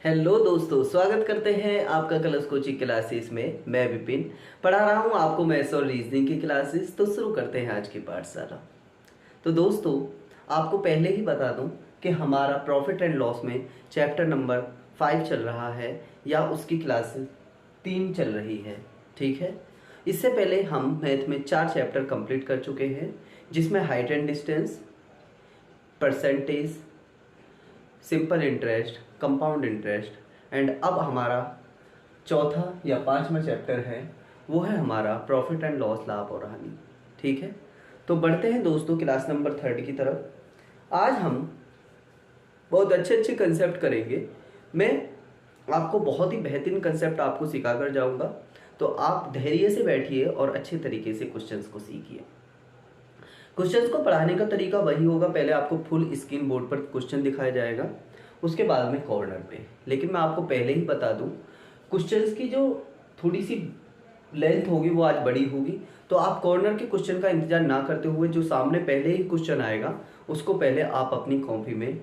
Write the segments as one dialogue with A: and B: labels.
A: Hello दोस्तों, स्वागत करते हैं आपका कलर्स कोचिंग क्लासेस में। मैं विपिन पढ़ा रहा हूं आपको मैथ्स और रीजनिंग की क्लासेस। तो शुरू करते हैं आज की पाठशाला। तो दोस्तों, आपको पहले ही बता दूं कि हमारा प्रॉफिट एंड लॉस में चैप्टर नंबर 5 चल रहा है या उसकी क्लासेस 3 चल रही है। ठीक है, इससे पहले हम मैथ में 4 चैप्टर कंप्लीट कर चुके हैं, जिसमें height and distance, percentage, simple interest, compound interest and अब हमारा चौथा या 5वां चैप्टर है, वो है हमारा प्रॉफिट एंड लॉस, लाभ और हानि। ठीक है, तो बढ़ते हैं दोस्तों क्लास नंबर 3 की तरफ। आज हम बहुत अच्छे अच्छे कंसेप्ट करेंगे। मैं आपको बहुत ही बेहतरीन कंसेप्ट आपको सिखा कर जाऊँगा, तो आप धैर्य से बैठिए और अच्छे तरीके से क्वेश्चंस को सीखिए। क्वेश्चंस को पढ़ाने का तरीका वही होगा, पहले आपको फुल स्क्रीन बोर्ड पर क्वेश्चन दिखाया जाएगा, उसके बाद में कॉर्नर पे। लेकिन मैं आपको पहले ही बता दूं, क्वेश्चंस की जो थोड़ी सी लेंथ होगी वो आज बड़ी होगी, तो आप कॉर्नर के क्वेश्चन का इंतजार ना करते हुए जो सामने पहले ही क्वेश्चन आएगा उसको पहले आप अपनी कॉपी में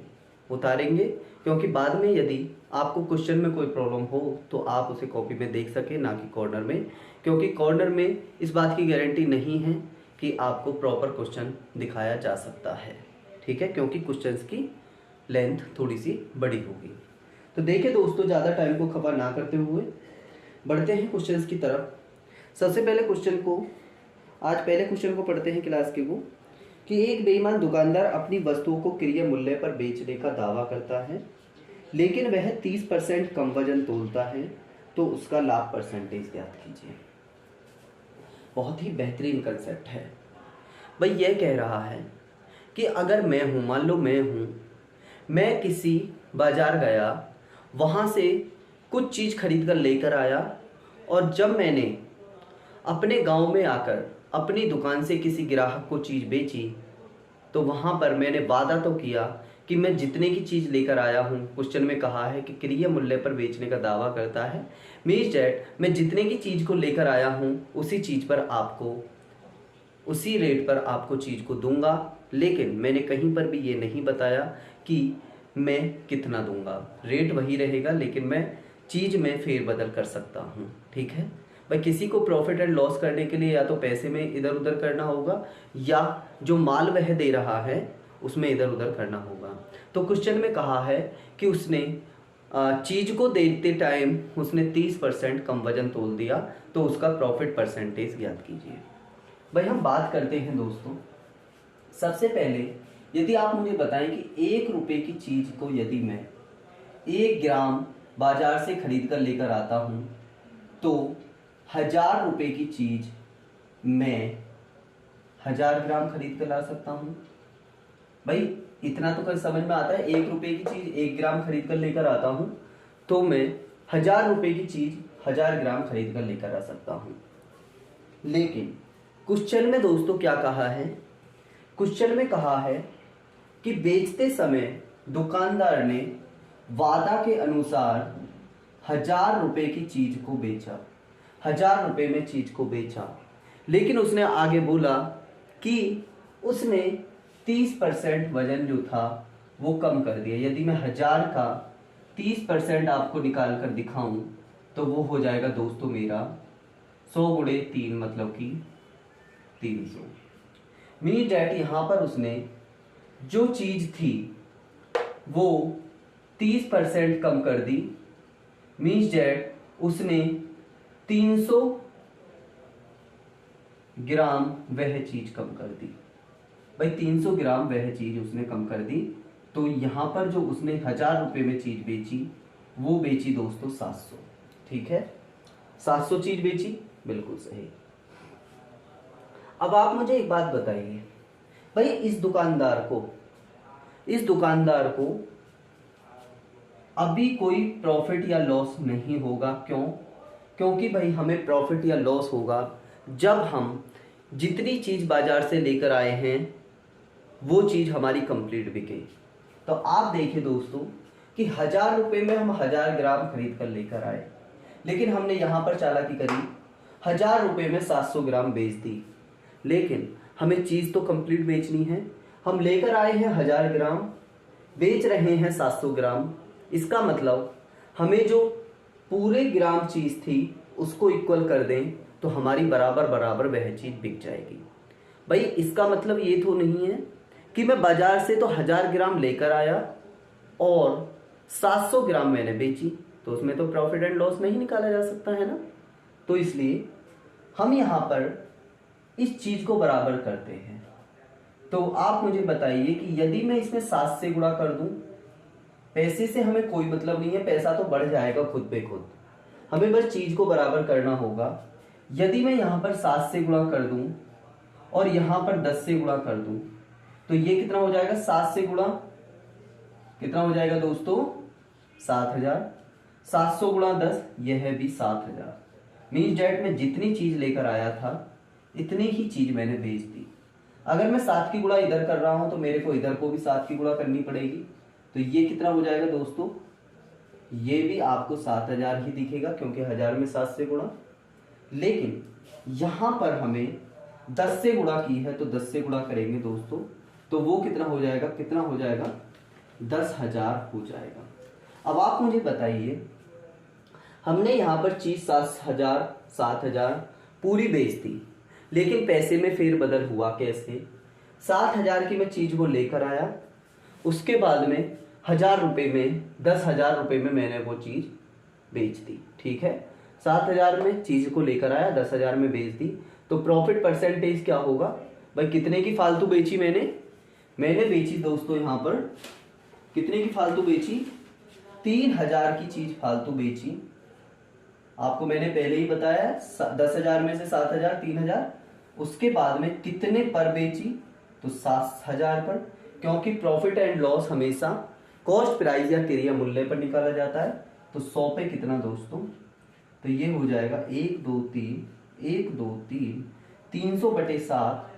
A: उतारेंगे, क्योंकि बाद में यदि आपको क्वेश्चन में कोई प्रॉब्लम हो तो आप उसे कॉपी में देख सकें, ना कि कॉर्नर में। क्योंकि कॉर्नर में इस बात की गारंटी नहीं है कि आपको प्रॉपर क्वेश्चन दिखाया जा सकता है। ठीक है, क्योंकि क्वेश्चंस की लेंथ थोड़ी सी बड़ी होगी। तो देखिए दोस्तों, ज़्यादा टाइम को खबर ना करते हुए बढ़ते हैं क्वेश्चंस की तरफ। सबसे पहले पहले क्वेश्चन को पढ़ते हैं क्लास के को, कि एक बेईमान दुकानदार अपनी वस्तुओं को क्रय मूल्य पर बेचने का दावा करता है, लेकिन वह 30% कम वजन तोलता है, तो उसका लाभ परसेंटेज ज्ञात कीजिए। बहुत ही बेहतरीन कंसेप्ट है भाई। यह कह रहा है कि अगर मैं हूँ, मान लो मैं किसी बाजार गया, वहाँ से कुछ चीज़ खरीद कर लेकर आया, और जब मैंने अपने गांव में आकर अपनी दुकान से किसी ग्राहक को चीज़ बेची, तो वहाँ पर मैंने वादा तो किया कि मैं जितने की चीज़ लेकर आया हूँ, क्वेश्चन में कहा है कि क्रय मूल्य पर बेचने का दावा करता है, मीन्स डैट मैं जितने की चीज़ को लेकर आया हूँ उसी रेट पर आपको चीज़ को दूंगा। लेकिन मैंने कहीं पर भी ये नहीं बताया कि मैं कितना दूंगा, रेट वही रहेगा, लेकिन मैं चीज़ में फेरबदल कर सकता हूँ। ठीक है भाई, किसी को प्रॉफिट एंड लॉस करने के लिए या तो पैसे में इधर उधर करना होगा, या जो माल वह दे रहा है उसमें इधर उधर करना होगा। तो क्वेश्चन में कहा है कि उसने चीज़ को देते टाइम उसने 30% कम वजन तोल दिया, तो उसका प्रॉफिट परसेंटेज ज्ञात कीजिए। भाई हम बात करते हैं दोस्तों, सबसे पहले यदि आप मुझे बताएं कि 1 रुपये की चीज़ को यदि मैं 1 ग्राम बाजार से खरीद कर लेकर आता हूँ, तो 1000 रुपये की चीज़ मैं 1000 ग्राम खरीद कर ला सकता हूँ। भाई इतना तो कल समझ में आता है, 1 रुपये की चीज़ 1 ग्राम खरीद कर लेकर आता हूँ, तो मैं 1000 रुपये की चीज़ 1000 ग्राम खरीद कर लेकर आ सकता हूँ। लेकिन क्वेश्चन में दोस्तों क्या कहा है, क्वेश्चन में कहा है कि बेचते समय दुकानदार ने वादा के अनुसार 1000 रुपये की चीज को बेचा, 1000 रुपये में चीज को बेचा, लेकिन उसने आगे बोला कि उसने 30% वजन जो था वो कम कर दिया। यदि मैं 1000 का 30% आपको निकाल कर दिखाऊं, तो वो हो जाएगा दोस्तों मेरा 100 गुणे 3 मतलब कि 300। मीन डैट यहाँ पर उसने जो चीज थी वो 30% कम कर दी, मीन्स डैट उसने 300 ग्राम वह चीज कम कर दी। भाई 300 ग्राम वह चीज उसने कम कर दी, तो यहां पर जो उसने 1000 रुपये में चीज बेची वो बेची दोस्तों 700। ठीक है, 700 चीज बेची, बिल्कुल सही। अब आप मुझे एक बात बताइए भाई, इस दुकानदार को अभी कोई प्रॉफिट या लॉस नहीं होगा। क्यों? क्योंकि भाई हमें प्रॉफिट या लॉस होगा जब हम जितनी चीज़ बाजार से लेकर आए हैं वो चीज़ हमारी कंप्लीट बिके। तो आप देखिए दोस्तों कि 1000 रुपये में हम 1000 ग्राम खरीद कर लेकर आए, लेकिन हमने यहाँ पर चालाकी करी, 1000 रुपये में 700 ग्राम बेच दी। लेकिन हमें चीज़ तो कंप्लीट बेचनी है, हम लेकर आए हैं 1000 ग्राम, बेच रहे हैं 700 ग्राम। इसका मतलब हमें जो पूरे ग्राम चीज़ थी उसको इक्वल कर दें तो हमारी बराबर बराबर वह चीज़ बिक जाएगी। भाई इसका मतलब ये तो नहीं है कि मैं बाजार से तो 1000 ग्राम लेकर आया और 700 ग्राम मैंने बेची, तो उसमें तो प्रॉफिट एंड लॉस नहीं निकाला जा सकता है ना। तो इसलिए हम यहाँ पर इस चीज़ को बराबर करते हैं। तो आप मुझे बताइए कि यदि मैं इसमें 7 से गुणा कर दूं, पैसे से हमें कोई मतलब नहीं है, पैसा तो बढ़ जाएगा खुद पे खुद, हमें बस चीज़ को बराबर करना होगा। यदि मैं यहाँ पर 7 से गुणा कर दूं और यहाँ पर 10 से गुणा कर दूं तो ये कितना हो जाएगा, 7 से गुणा कितना हो जाएगा दोस्तों, 7000। 700 गुणा 10 यह है भी 7000। मीन्स डेट में जितनी चीज लेकर आया था इतनी ही चीज मैंने बेच दी। अगर मैं 7 की गुणा इधर कर रहा हूं तो मेरे को इधर को भी 7 की गुणा करनी पड़ेगी। तो ये कितना हो जाएगा दोस्तों, ये भी आपको 7000 ही दिखेगा क्योंकि 1000 में 7 से गुणा। लेकिन यहां पर हमें 10 से गुणा की है तो 10 से गुणा करेंगे दोस्तों, तो वो कितना हो जाएगा, कितना हो जाएगा, 10,000 हो जाएगा। अब आप मुझे बताइए, हमने यहाँ पर चीज 7,000 पूरी बेच दी, लेकिन पैसे में फेरबदल हुआ कैसे। 7,000 की मैं चीज को लेकर आया, उसके बाद में 1000 रुपये में 10,000 रुपये में मैंने वो चीज बेच दी। ठीक है, 7,000 में चीज को लेकर आया, 10,000 में बेच दी, तो प्रॉफिट परसेंटेज क्या होगा भाई। कितने की फालतू बेची मैंने बेची दोस्तों, यहाँ पर कितने की फालतू बेची, 3000 की चीज फालतू बेची। आपको मैंने पहले ही बताया 10,000 में से 7,000 3000। उसके बाद में कितने पर बेची, तो 7,000 पर, क्योंकि प्रॉफिट एंड लॉस हमेशा कॉस्ट प्राइस या क्रिया मूल्य पर निकाला जाता है। तो 100 पे कितना दोस्तों, तो ये हो जाएगा 1 2 3 300 बटे 7,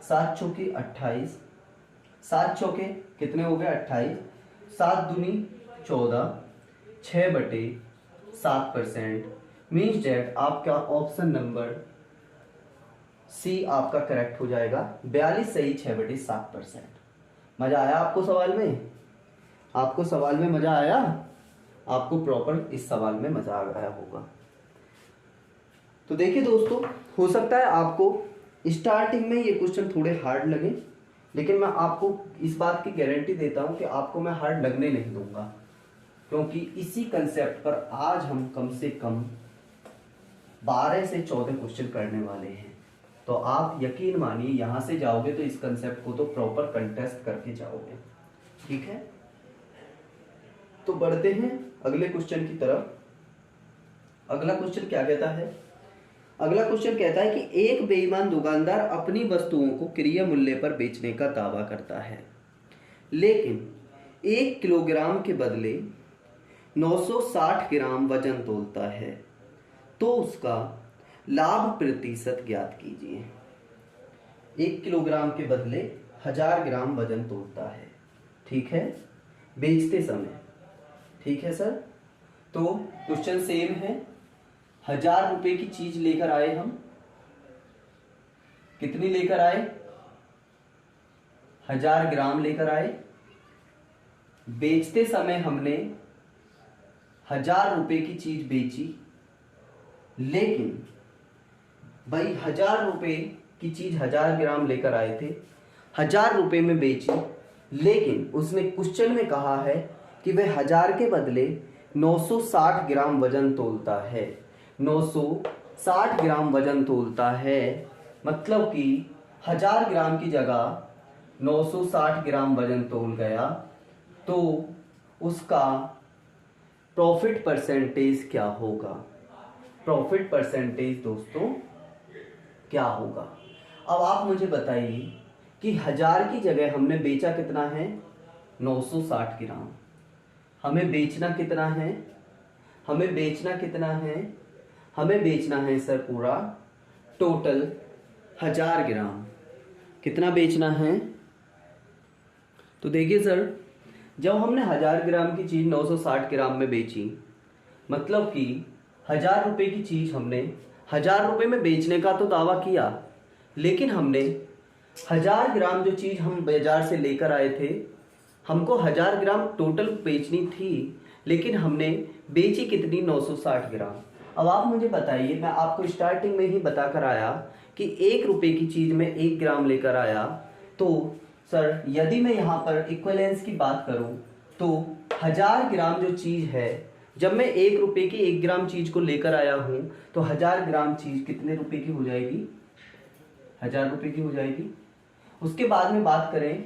A: 7 चौके 28, 7 चौके कितने हो गए 28, 7 दूनी 14, 6 बटे 7%। मीन्स डेट आपका ऑप्शन नंबर सी आपका करेक्ट हो जाएगा, 42 सही 6 बटे 7%। मजा आया आपको सवाल में, आपको सवाल में मजा आया, आपको प्रॉपर इस सवाल में मजा आया होगा। तो देखिए दोस्तों, हो सकता है आपको स्टार्टिंग में ये क्वेश्चन थोड़े हार्ड लगे, लेकिन मैं आपको इस बात की गारंटी देता हूं कि आपको मैं हार्ड लगने नहीं दूंगा, क्योंकि इसी कंसेप्ट पर आज हम कम से कम 12 से 14 क्वेश्चन करने वाले हैं। तो आप यकीन मानिए यहां से जाओगे तो इस कंसेप्ट को तो प्रॉपर कंटेस्ट करके जाओगे। ठीक है, तो बढ़ते हैं अगले क्वेश्चन की तरफ। अगला क्वेश्चन क्या कहता है, अगला क्वेश्चन कहता है कि एक बेईमान दुकानदार अपनी वस्तुओं को क्रय मूल्य पर बेचने का दावा करता है, लेकिन 1 किलोग्राम के बदले 960 ग्राम वजन तोलता है, तो उसका लाभ प्रतिशत ज्ञात कीजिए। 1 किलोग्राम के बदले 1000 ग्राम वजन तोलता है, ठीक है, बेचते समय। ठीक है सर, तो क्वेश्चन सेम है। 1000 रुपए की चीज लेकर आए हम, कितनी लेकर आए, 1000 ग्राम लेकर आए। बेचते समय हमने 1000 रुपए की चीज बेची, लेकिन भाई 1000 रुपए की चीज 1000 ग्राम लेकर आए थे, 1000 रुपए में बेची, लेकिन उसने क्वेश्चन में कहा है कि वह 1000 के बदले 960 ग्राम वजन तोलता है। 960 ग्राम वजन तोलता है, मतलब कि 1000 ग्राम की जगह 960 ग्राम वजन तोल गया, तो उसका प्रॉफिट परसेंटेज क्या होगा। प्रॉफिट परसेंटेज दोस्तों क्या होगा। अब आप मुझे बताइए कि 1000 की जगह हमने बेचा कितना है, 960 ग्राम। हमें बेचना कितना है, हमें बेचना कितना है, हमें बेचना है सर पूरा टोटल 1000 ग्राम। कितना बेचना है, तो देखिए सर, जब हमने 1000 ग्राम की चीज 960 ग्राम में बेची, मतलब कि 1000 रुपए की चीज हमने 1000 रुपए में बेचने का तो दावा किया, लेकिन हमने 1000 ग्राम जो चीज हम बाजार से लेकर आए थे, हमको 1000 ग्राम टोटल बेचनी थी, लेकिन हमने बेची कितनी, 960 ग्राम। अब आप मुझे बताइए, मैं आपको स्टार्टिंग में ही बता कर आया कि 1 रुपये की चीज़ में 1 ग्राम लेकर आया, तो सर यदि मैं यहाँ पर इक्विवेलेंस की बात करूँ तो 1000 ग्राम जो चीज़ है, जब मैं 1 रुपये की 1 ग्राम चीज़ को लेकर आया हूँ तो 1000 ग्राम चीज़ कितने रुपए की हो जाएगी, 1000 रुपये की हो जाएगी। उसके बाद में बात करें,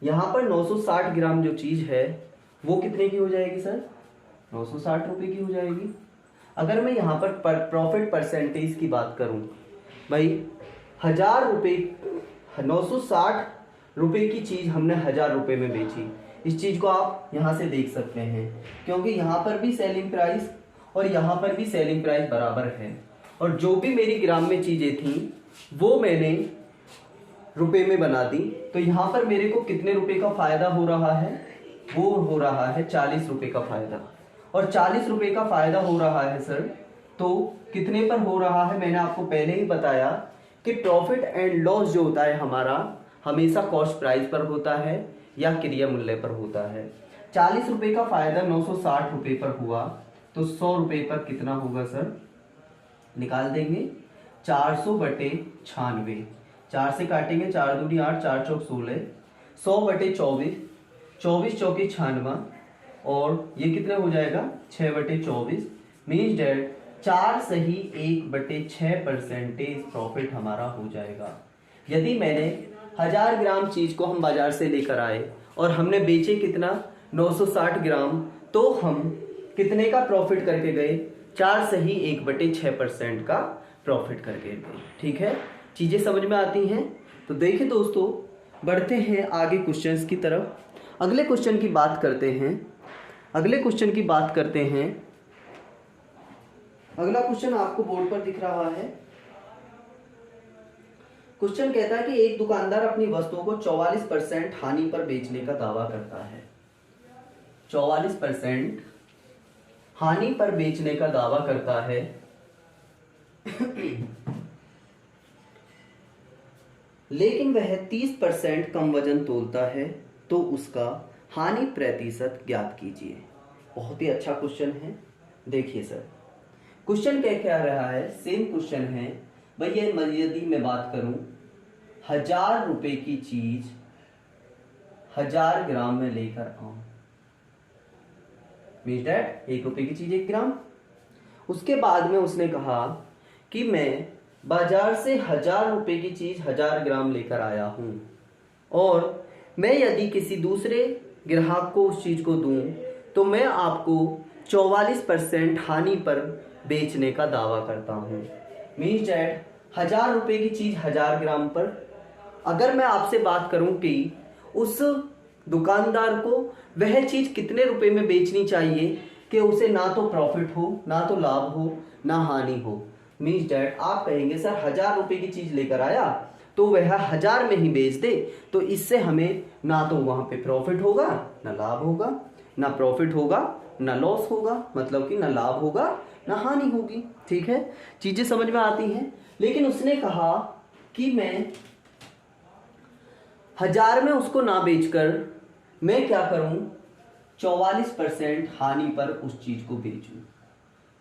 A: यहाँ पर 960 ग्राम जो चीज़ है वो कितने की हो जाएगी सर, 960 रुपये की हो जाएगी। अगर मैं यहाँ पर प्रॉफिट परसेंटेज की बात करूँ, भाई 1000 रुपये, 960 रुपये की चीज़ हमने 1000 रुपये में बेची। इस चीज़ को आप यहाँ से देख सकते हैं, क्योंकि यहाँ पर भी सेलिंग प्राइस और यहाँ पर भी सेलिंग प्राइस बराबर है, और जो भी मेरी ग्राम में चीज़ें थी वो मैंने रुपए में बना दी। तो यहाँ पर मेरे को कितने रुपए का फ़ायदा हो रहा है, वो हो रहा है 40 रुपये का फ़ायदा। और 40 रुपये का फ़ायदा हो रहा है सर, तो कितने पर हो रहा है, मैंने आपको पहले ही बताया कि प्रॉफिट एंड लॉस जो होता है हमारा हमेशा कॉस्ट प्राइस पर होता है या क्रिया मूल्य पर होता है। 40 रुपये का फ़ायदा 960 रुपये पर हुआ, तो 100 रुपये पर कितना होगा सर, निकाल देंगे 400/96, 4 से काटेंगे, 4 दूनी 8, 4 चौक 16, 100/24, 24 चौके 96, और ये कितना हो जाएगा 6/24, मीन्स डेट 4 सही 1/6% प्रॉफिट हमारा हो जाएगा। यदि मैंने 1000 ग्राम चीज को हम बाजार से लेकर आए और हमने बेचे कितना, 960 ग्राम, तो हम कितने का प्रॉफिट करके गए, 4 सही 1/6% का प्रॉफिट करके गए। ठीक है, चीजें समझ में आती हैं। तो देखिए दोस्तों, बढ़ते हैं आगे क्वेश्चंस की तरफ। अगले क्वेश्चन की बात करते हैं, अगले क्वेश्चन की बात करते हैं। अगला क्वेश्चन आपको बोर्ड पर दिख रहा है। क्वेश्चन कहता है कि एक दुकानदार अपनी वस्तुओं को 44% हानि पर बेचने का दावा करता है। 44% हानि पर बेचने का दावा करता है। लेकिन वह 30% कम वजन तोलता है, तो उसका हानि प्रतिशत ज्ञात कीजिए। बहुत ही अच्छा क्वेश्चन है। देखिए सर, क्वेश्चन क्या रहा है, सेम क्वेश्चन है। भैया यदि मैं बात करूं 1000 रुपए की चीज 1000 ग्राम में लेकर आऊं, मीन्स दैट 1 रुपए की चीज 1 ग्राम। उसके बाद में उसने कहा कि मैं बाजार से 1000 रुपए की चीज 1000 ग्राम लेकर आया हूं, और मैं यदि किसी दूसरे ग्राहक को उस चीज को दूं तो मैं आपको 44% हानि पर बेचने का दावा करता हूं। मीन्स दैट 1000 रुपए की चीज 1000 ग्राम पर, अगर मैं आपसे बात करूं कि उस दुकानदार को वह चीज कितने रुपए में बेचनी चाहिए कि उसे ना तो प्रॉफिट हो, ना तो लाभ हो, ना हानि हो। मीन्स डैट आप कहेंगे सर 1000 रुपए की चीज लेकर आया तो वह 1000 में ही बेच दे, तो इससे हमें ना तो वहां पे प्रॉफिट होगा, ना लाभ होगा, ना प्रॉफिट होगा ना लॉस होगा, मतलब कि ना लाभ होगा ना हानि होगी। ठीक है, चीजें समझ में आती हैं। लेकिन उसने कहा कि मैं 1000 में उसको ना बेचकर मैं क्या करूं, 44% हानि पर उस चीज को बेचूं,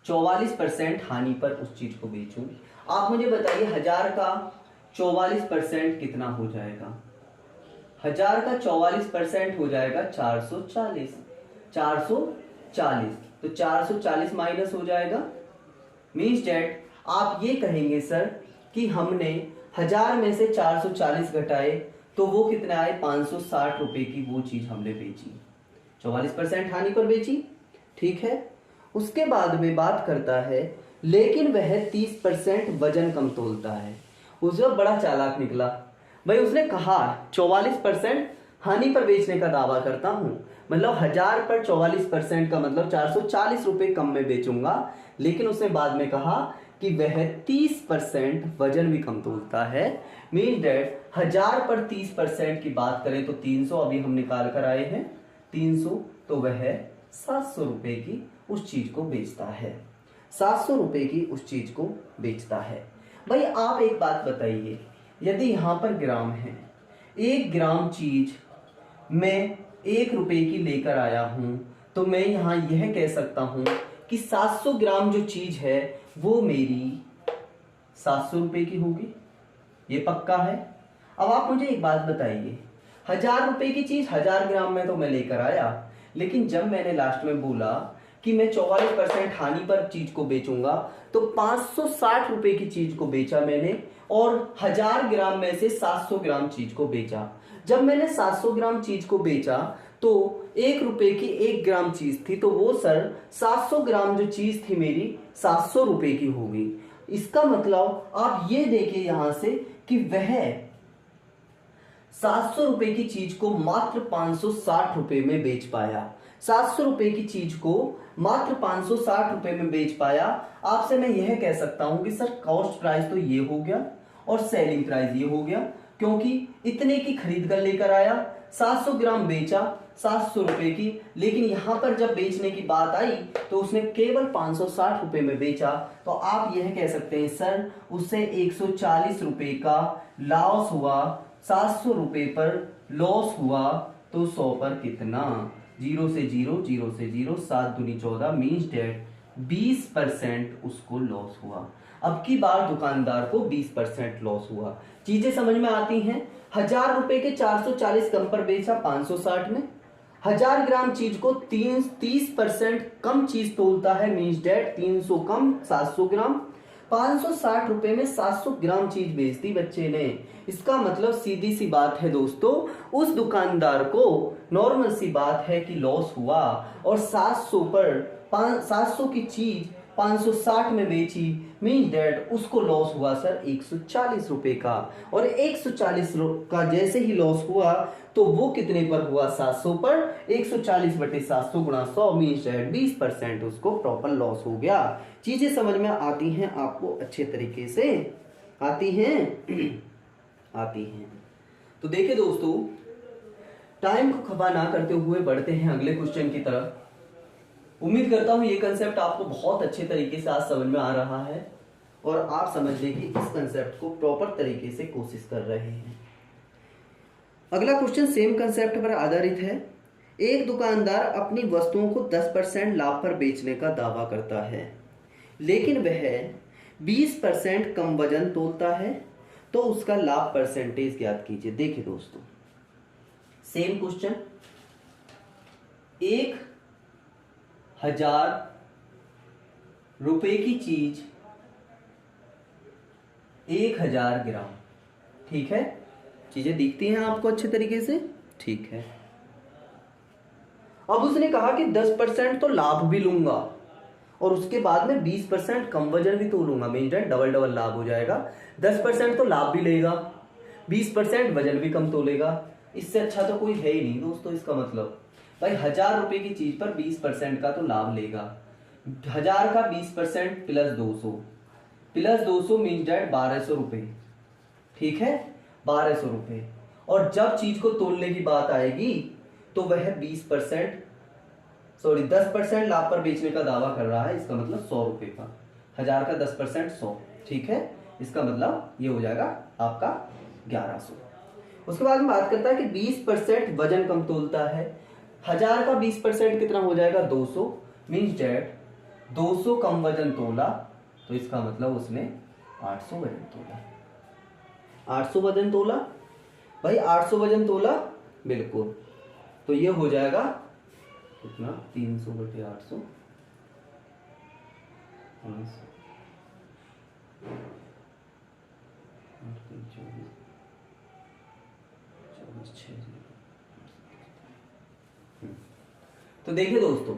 A: 44% हानि पर उस चीज को बेचूं। आप मुझे बताइए 1000 का 44% कितना हो जाएगा। 1000 का 44% हो जाएगा 440, 440, तो 440 माइनस हो जाएगा। मीन्स डेट आप ये कहेंगे सर कि हमने 1000 में से 440 घटाए तो वो कितना आए, 560 रुपए की वो चीज हमने बेची, 44% हानि पर बेची। ठीक है, उसके बाद में बात करता है लेकिन वह 30% वजन कम तोलता है। उसका बड़ा चालाक निकला भाई, उसने कहा 44% हानि पर बेचने का दावा करता हूं, मतलब 1000 पर 44% का मतलब 440 रुपए कम में बेचूंगा, लेकिन उसने बाद में कहा कि वह 30% वजन भी कम तोलता है। मीन डेट 1000 पर 30% की बात करें तो 300 अभी हम निकाल कर आए हैं, 300, तो वह 700 रुपए की उस चीज को बेचता है, 700 रुपए की उस चीज को बेचता है। भाई आप एक बात बताइए, यदि यहां पर ग्राम है, 1 ग्राम चीज मैं 1 रुपए की लेकर आया हूं तो मैं यहाँ यह कह सकता हूं कि 700 ग्राम जो चीज है वो मेरी 700 रुपए की होगी। ये पक्का है। अब आप मुझे एक बात बताइए, 1000 रुपए की चीज 1000 ग्राम में तो मैं लेकर आया, लेकिन जब मैंने लास्ट में बोला कि मैं 44% हानि पर चीज को बेचूंगा, तो 560 रुपए की चीज को बेचा मैंने और 1000 ग्राम में से 700 ग्राम चीज को बेचा। जब मैंने 700 ग्राम चीज को बेचा तो 1 रुपए की 1 ग्राम चीज थी, तो वो सर 700 ग्राम जो चीज थी मेरी 700 रुपए की होगी। इसका मतलब आप ये देखिए यहां से कि वह 700 रुपए की चीज को मात्र 560 रुपए में बेच पाया। 700 रुपए की चीज को मात्र 560 रुपए में बेच पाया। आपसे मैं यह कह सकता हूं कि सर कॉस्ट प्राइस तो ये हो गया और सेलिंग प्राइस ये हो गया, क्योंकि इतने की खरीद कर लेकर आया, 700 ग्राम बेचा 700 रुपए की, लेकिन यहां पर जब बेचने की बात आई तो उसने केवल 560 रुपए में बेचा। तो आप यह कह सकते हैं सर उससे 140 रुपए का लॉस हुआ, 700 रुपए पर लॉस हुआ। तो 100 पर कितना, 0 से 0, 0 से 0, 7 दूनी 14 मीन्स डेट 20% उसको लॉस हुआ। अब की बार दुकानदार को 20% लॉस हुआ। चीजें समझ में आती हैं। 1000 रुपए के 440 कम पर बेचा 560 में। 1000 ग्राम चीज को 30% कम चीज तोलता है, मीन्स डेट 300 कम 700 ग्राम। 560 रुपए में 700 ग्राम चीज बेच दी बच्चे ने। इसका मतलब सीधी सी बात है दोस्तों, उस दुकानदार को नॉर्मल सी बात है कि लॉस हुआ और 700 की चीज 560 में बेची, मीन्स डेट उसको लॉस हुआ सर 140 रुपए का। और 140 का जैसे ही लॉस हुआ तो वो कितने पर हुआ, 700 पर। 140 बटे 700 गुणा 100 मीन्स डेट 20% उसको प्रॉपर लॉस हो गया। चीजें समझ में आती हैं आपको अच्छे तरीके से, आती हैं आती हैं। तो देखिए दोस्तों, टाइम को खपा ना करते हुए बढ़ते हैं अगले क्वेश्चन की तरफ। उम्मीद करता हूं ये कंसेप्ट आपको बहुत अच्छे तरीके से आज समझ में आ रहा है और आप समझने की इस कंसेप्ट को प्रॉपर तरीके से कोशिश कर रहे हैं। अगला क्वेश्चन सेम कंसेप्ट पर आधारित है। एक दुकानदार अपनी वस्तुओं को 10% लाभ पर बेचने का दावा करता है, लेकिन वह 20% कम वजन तोलता है, तो उसका लाभ परसेंटेज ज्ञात कीजिए। देखिए दोस्तों, सेम क्वेश्चन, 1000 रुपए की चीज 1000 ग्राम, ठीक है। चीजें दिखती हैं आपको अच्छे तरीके से, ठीक है। अब उसने कहा कि 10% तो लाभ भी लूंगा और उसके बाद में 20% कम वजन भी तोलूंगा, मीन डबल डबल लाभ हो जाएगा। 10% तो लाभ भी लेगा, 20% वजन भी कम तोलेगा। इससे अच्छा तो कोई है ही नहीं दोस्तों। इसका मतलब भाई 1000 रुपए की चीज पर 20% का तो लाभ लेगा। 1000 का 20% प्लस 200 मीन डेट 1200 रुपए, ठीक है, 1200 रुपए। और जब चीज को तोलने की बात आएगी तो वह 10% लाभ पर बेचने का दावा कर रहा है। इसका मतलब 100 रुपए का, 1000 का 10% 100, ठीक है। इसका मतलब ये हो जाएगा आपका 1100। उसके बाद में बात करता है कि 20% वजन कम तोलता है। 1000 का 20% कितना हो जाएगा, 200, मीन्स डेट 200 कम वजन तोला, तो इसका मतलब उसने 800 वजन तोला। 800 वजन तोला भाई, 800 वजन तोला, बिल्कुल। तो ये हो जाएगा कितना, 300 बटे 800, 24। तो देखिए दोस्तों,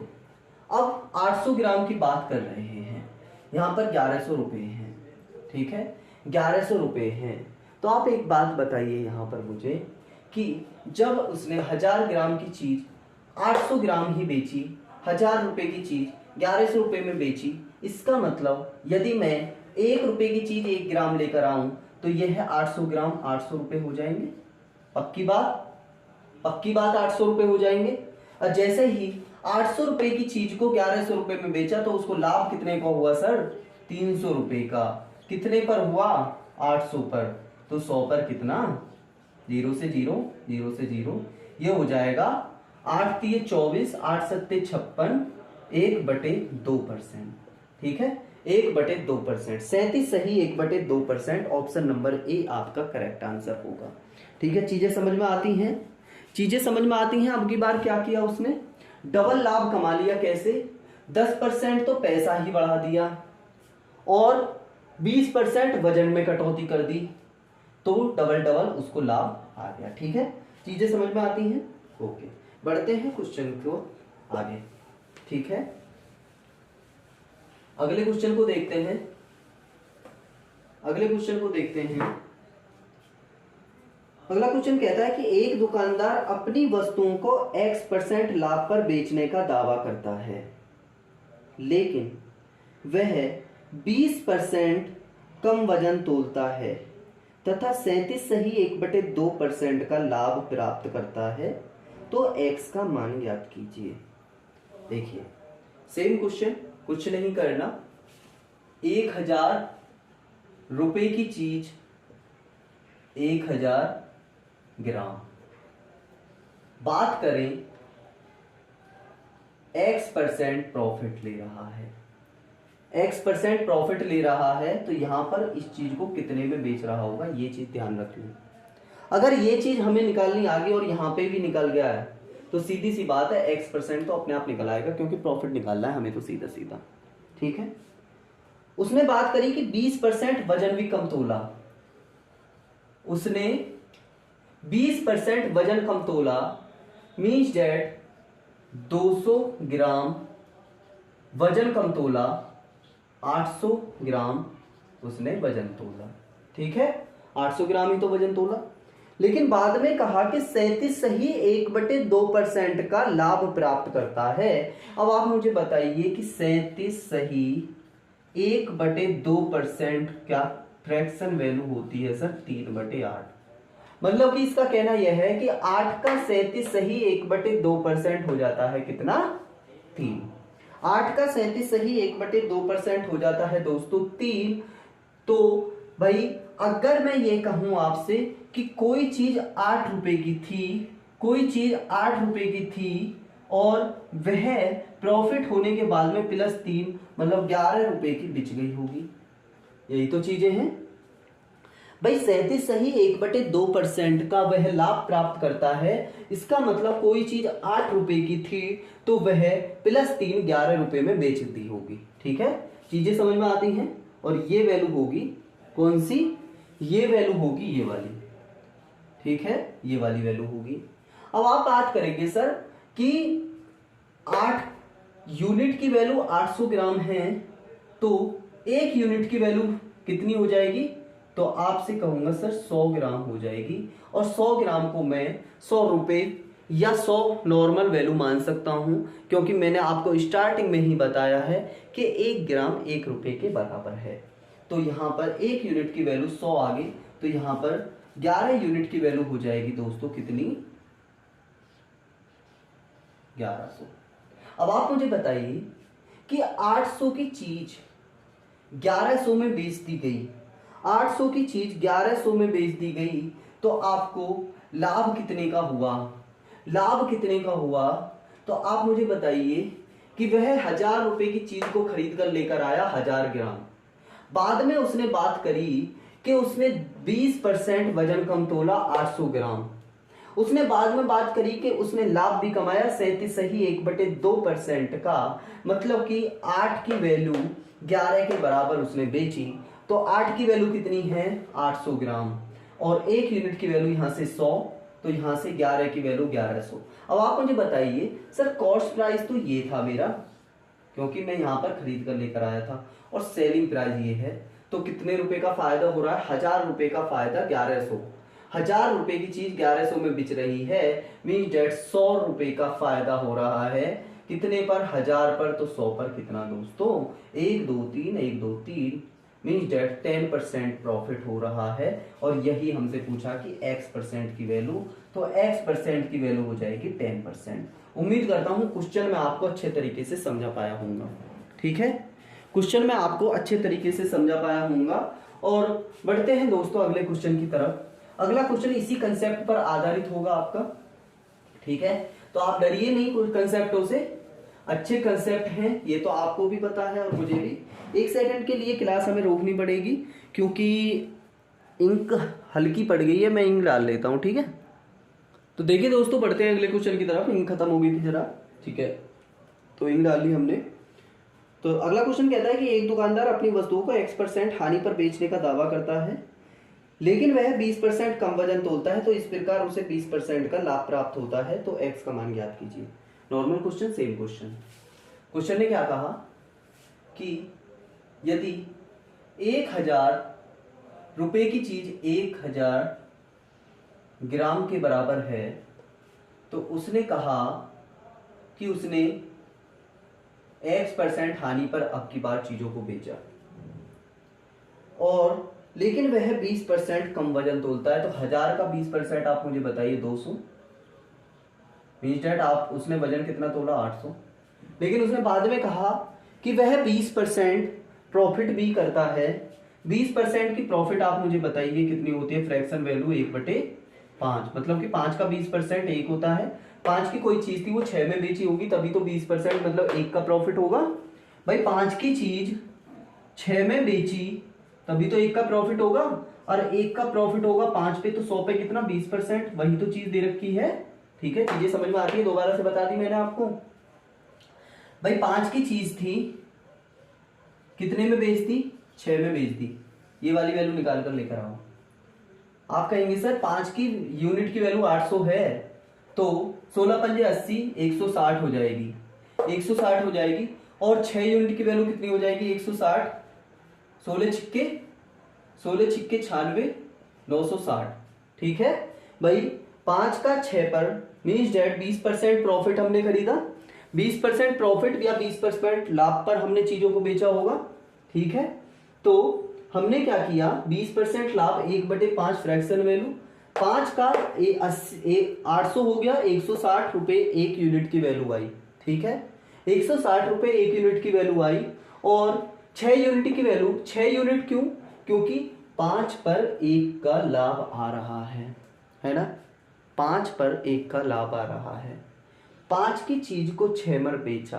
A: अब 800 ग्राम की बात कर रहे हैं, यहां पर 1100 रुपए हैं, ठीक है, 1100 रुपए हैं। तो आप एक बात बताइए यहां पर मुझे कि जब उसने 1000 ग्राम की चीज 800 ग्राम ही बेची, 1000 रुपए की चीज 1100 रुपए में बेची, इसका मतलब यदि मैं 1 रुपए की चीज 1 ग्राम लेकर आऊं तो यह 800 ग्राम 800 रुपए हो जाएंगे। पक्की बात 800 रुपए हो जाएंगे। और जैसे ही 800 रुपए की चीज को 1100 रुपए में बेचा तो उसको लाभ कितने का हुआ सर, 300 रुपए का। कितने पर हुआ, 800 पर। तो 100 पर कितना, 0 से 0, 0 से 0, ये हो जाएगा 8 तिये 24, 8 सत्ते 56, 1/2%। ठीक है, 1/2%। 37 सही, 1/2%। ऑप्शन नंबर ए आपका करेक्ट आंसर होगा। ठीक है, चीजें समझ में आती हैं, चीजें समझ में आती हैं। अब की बार क्या किया उसने, डबल लाभ कमा लिया। कैसे, 10% तो पैसा ही बढ़ा दिया और 20% वजन में कटौती कर दी, तो डबल डबल उसको लाभ आ गया। ठीक है, चीजें समझ में आती हैं। ओके, बढ़ते हैं क्वेश्चन को आगे। ठीक है, अगले क्वेश्चन को देखते हैं। अगले क्वेश्चन को देखते हैं। अगला क्वेश्चन कहता है कि एक दुकानदार अपनी वस्तुओं को X% लाभ पर बेचने का दावा करता है, लेकिन वह 20% कम वजन तोलता है तथा 37 सही 1/2% का लाभ प्राप्त करता है, तो X का मान ज्ञात कीजिए। देखिए, सेम क्वेश्चन, कुछ नहीं करना। 1000 रुपए की चीज 1000 ग्राम, बात करें X% प्रॉफिट ले रहा है, X% प्रॉफिट ले रहा है, तो यहां पर इस चीज को कितने में बेच रहा होगा, ये चीज ध्यान रख लें। अगर ये चीज हमें निकालनी आ गई और यहां पे भी निकल गया है, तो सीधी सी बात है X% तो अपने आप निकल आएगा, क्योंकि प्रॉफिट निकालना है हमें तो सीधा सीधा। ठीक है, उसने बात करी कि 20% वजन भी कम तोला, उसने 20% वजन कम तोला, मीन्स डेट 200 ग्राम वजन कम तोला, 800 ग्राम उसने वजन तोला। ठीक है, 800 ग्राम ही तो वजन तोला, लेकिन बाद में कहा कि 37 सही 1/2% का लाभ प्राप्त करता है। अब आप मुझे बताइए कि 37 सही 1/2% क्या फ्रैक्शन वैल्यू होती है सर, 3/8। मतलब कि इसका कहना यह है कि 8 का 37 सही 1/2% हो जाता है कितना, 3। 8 का 37 सही 1/2% हो जाता है दोस्तों 3। तो भाई अगर मैं ये कहूं आपसे कि कोई चीज 8 रुपए की थी, कोई चीज 8 रुपए की थी और वह प्रॉफिट होने के बाद में +3 मतलब 11 रुपए की बिच गई होगी, यही तो चीजें हैं भाई। 37 सही 1/2% का वह लाभ प्राप्त करता है, इसका मतलब कोई चीज 8 रुपए की थी तो वह +3 11 रुपए में बेच दी होगी। ठीक है, चीजें समझ में आती हैं। और ये वैल्यू होगी कौन सी, ये वैल्यू होगी ये वाली। ठीक है, ये वाली वैल्यू होगी। अब आप बात करेंगे सर कि 8 यूनिट की वैल्यू 800 ग्राम है, तो 1 यूनिट की वैल्यू कितनी हो जाएगी, तो आपसे कहूंगा सर 100 ग्राम हो जाएगी। और 100 ग्राम को मैं 100 रुपए या 100 नॉर्मल वैल्यू मान सकता हूं, क्योंकि मैंने आपको स्टार्टिंग में ही बताया है कि 1 ग्राम 1 रुपए के बराबर है। तो यहां पर 1 यूनिट की वैल्यू 100 आ गई, तो यहां पर 11 यूनिट की वैल्यू हो जाएगी दोस्तों कितनी, 1100। अब आप मुझे बताइए कि 800 की चीज 1100 में बेच दी गई, 800 की चीज 1100 में बेच दी गई, तो आपको लाभ कितने का हुआ, लाभ कितने का हुआ, तो आप मुझे बताइए कि वह 1000 रुपए की चीज को खरीद कर लेकर आया 1000 ग्राम। बाद में उसने बात करी कि उसने 20% वजन कम तोला 800 ग्राम। उसने बाद में बात करी कि उसने लाभ भी कमाया 37 सही 1/2% का, मतलब कि 8 की वैल्यू 11 के बराबर उसने बेची, तो 8 की वैल्यू कितनी है 800 ग्राम और 1 यूनिट की वैल्यू यहां से 100, तो यहां से 11 की वैल्यू 1100। अब आप मुझे बताइए सर कॉस्ट प्राइस तो ये था मेरा, क्योंकि मैं यहां पर खरीद कर लेकर आया था, और सेलिंग प्राइस ये है, तो कितने रुपए का फायदा हो रहा है, 1000 रुपए का फायदा 1100। 1000 रुपए की चीज 1100 में बिच रही है, मीन डेट 100 रुपए का फायदा हो रहा है कितने पर, 1000 पर, तो 100 पर कितना दोस्तों 1 2 3 1 2 3, मीन्स डेट 10% प्रॉफिट हो रहा है। और यही हमसे पूछा कि X% की वैल्यू, तो X% की वैल्यू हो जाएगी 10%। उम्मीद करता हूं क्वेश्चन में आपको अच्छे तरीके से समझा पाया होगा। ठीक है, क्वेश्चन में आपको अच्छे तरीके से समझा पाया होगा। और बढ़ते हैं दोस्तों अगले क्वेश्चन की तरफ। अगला क्वेश्चन इसी कंसेप्ट पर आधारित होगा आपका। ठीक है, तो आप डरिए नहीं कुछ कंसेप्टों से, अच्छे कंसेप्ट हैं, ये तो आपको भी पता है और मुझे भी। 1 सेकंड के लिए क्लास हमें रोकनी पड़ेगी क्योंकि इंक हल्की पड़ गई है, मैं इंक डाल लेता हूँ, ठीक है। तो देखिए दोस्तों, बढ़ते हैं अगले क्वेश्चन की तरफ। इंक खत्म हो गई थी जरा, ठीक है, तो इंक डाल ली हमने। तो अगला क्वेश्चन कहता है कि एक दुकानदार अपनी वस्तुओं को X% हानि पर बेचने का दावा करता है, लेकिन वह 20% कम वजन तोलता है, तो इस प्रकार उसे 20% का लाभ प्राप्त होता है, तो X का मान ज्ञात कीजिए। Normal question, same question. Question ने क्या कहा कि यदि 1000 रुपए की चीज 1000 ग्राम के बराबर है, तो उसने कहा कि उसने X% हानि पर अब की बार चीजों को बेचा, और लेकिन वह 20% कम वजन तोलता है, तो 1000 का 20% आप मुझे बताइए 200, मीन्स डेट आप उसने वजन कितना तोला 800, लेकिन उसने बाद में कहा कि वह 20% प्रॉफिट भी करता है। 20% की प्रॉफिट आप मुझे बताइए कितनी होती है, फ्रैक्शन वैल्यू 1/5, मतलब कि 5 का 20% 1 होता है। 5 की कोई चीज थी वो 6 में बेची होगी, तभी तो 20% मतलब 1 का प्रॉफिट होगा। भाई 5 की चीज 6 में बेची तभी तो 1 का प्रॉफिट होगा, और 1 का प्रॉफिट होगा 5 पे, तो 100 पे कितना 20%, वही तो चीज दे रखी है, ठीक है। चीजें समझ में आती है, दोबारा से बता दी मैंने आपको। भाई 5 की चीज थी, कितने में बेच दी, 6 में बेच दी, ये वाली वैल्यू निकाल कर लेकर आओ। आप कहेंगे सर 5 की यूनिट की वैल्यू 800 है, तो 16 पंजे 80, 160 हो जाएगी, 160 हो जाएगी, और 6 यूनिट की वैल्यू कितनी हो जाएगी 160, 16 छिक्के 96, 960, ठीक है। भाई 5 का 6 पर मीन्स डेट 20% प्रॉफिट हमने खरीदा, 20% प्रॉफिट या 20% लाभ पर हमने चीजों को बेचा होगा, ठीक है। तो हमने क्या किया, 20% लाभ 1/5 फ्रैक्शन वैल्यू, 5 का 800 हो गया, 160 रुपए 1 यूनिट की वैल्यू आई, ठीक है। 160 रुपए 1 यूनिट की वैल्यू आई, और 6 यूनिट की वैल्यू, 6 यूनिट क्यों, क्योंकि 5 पर 1 का लाभ आ रहा है ना, 5 पर 1 का लाभ आ रहा है। 5 की चीज को 6 में बेचा,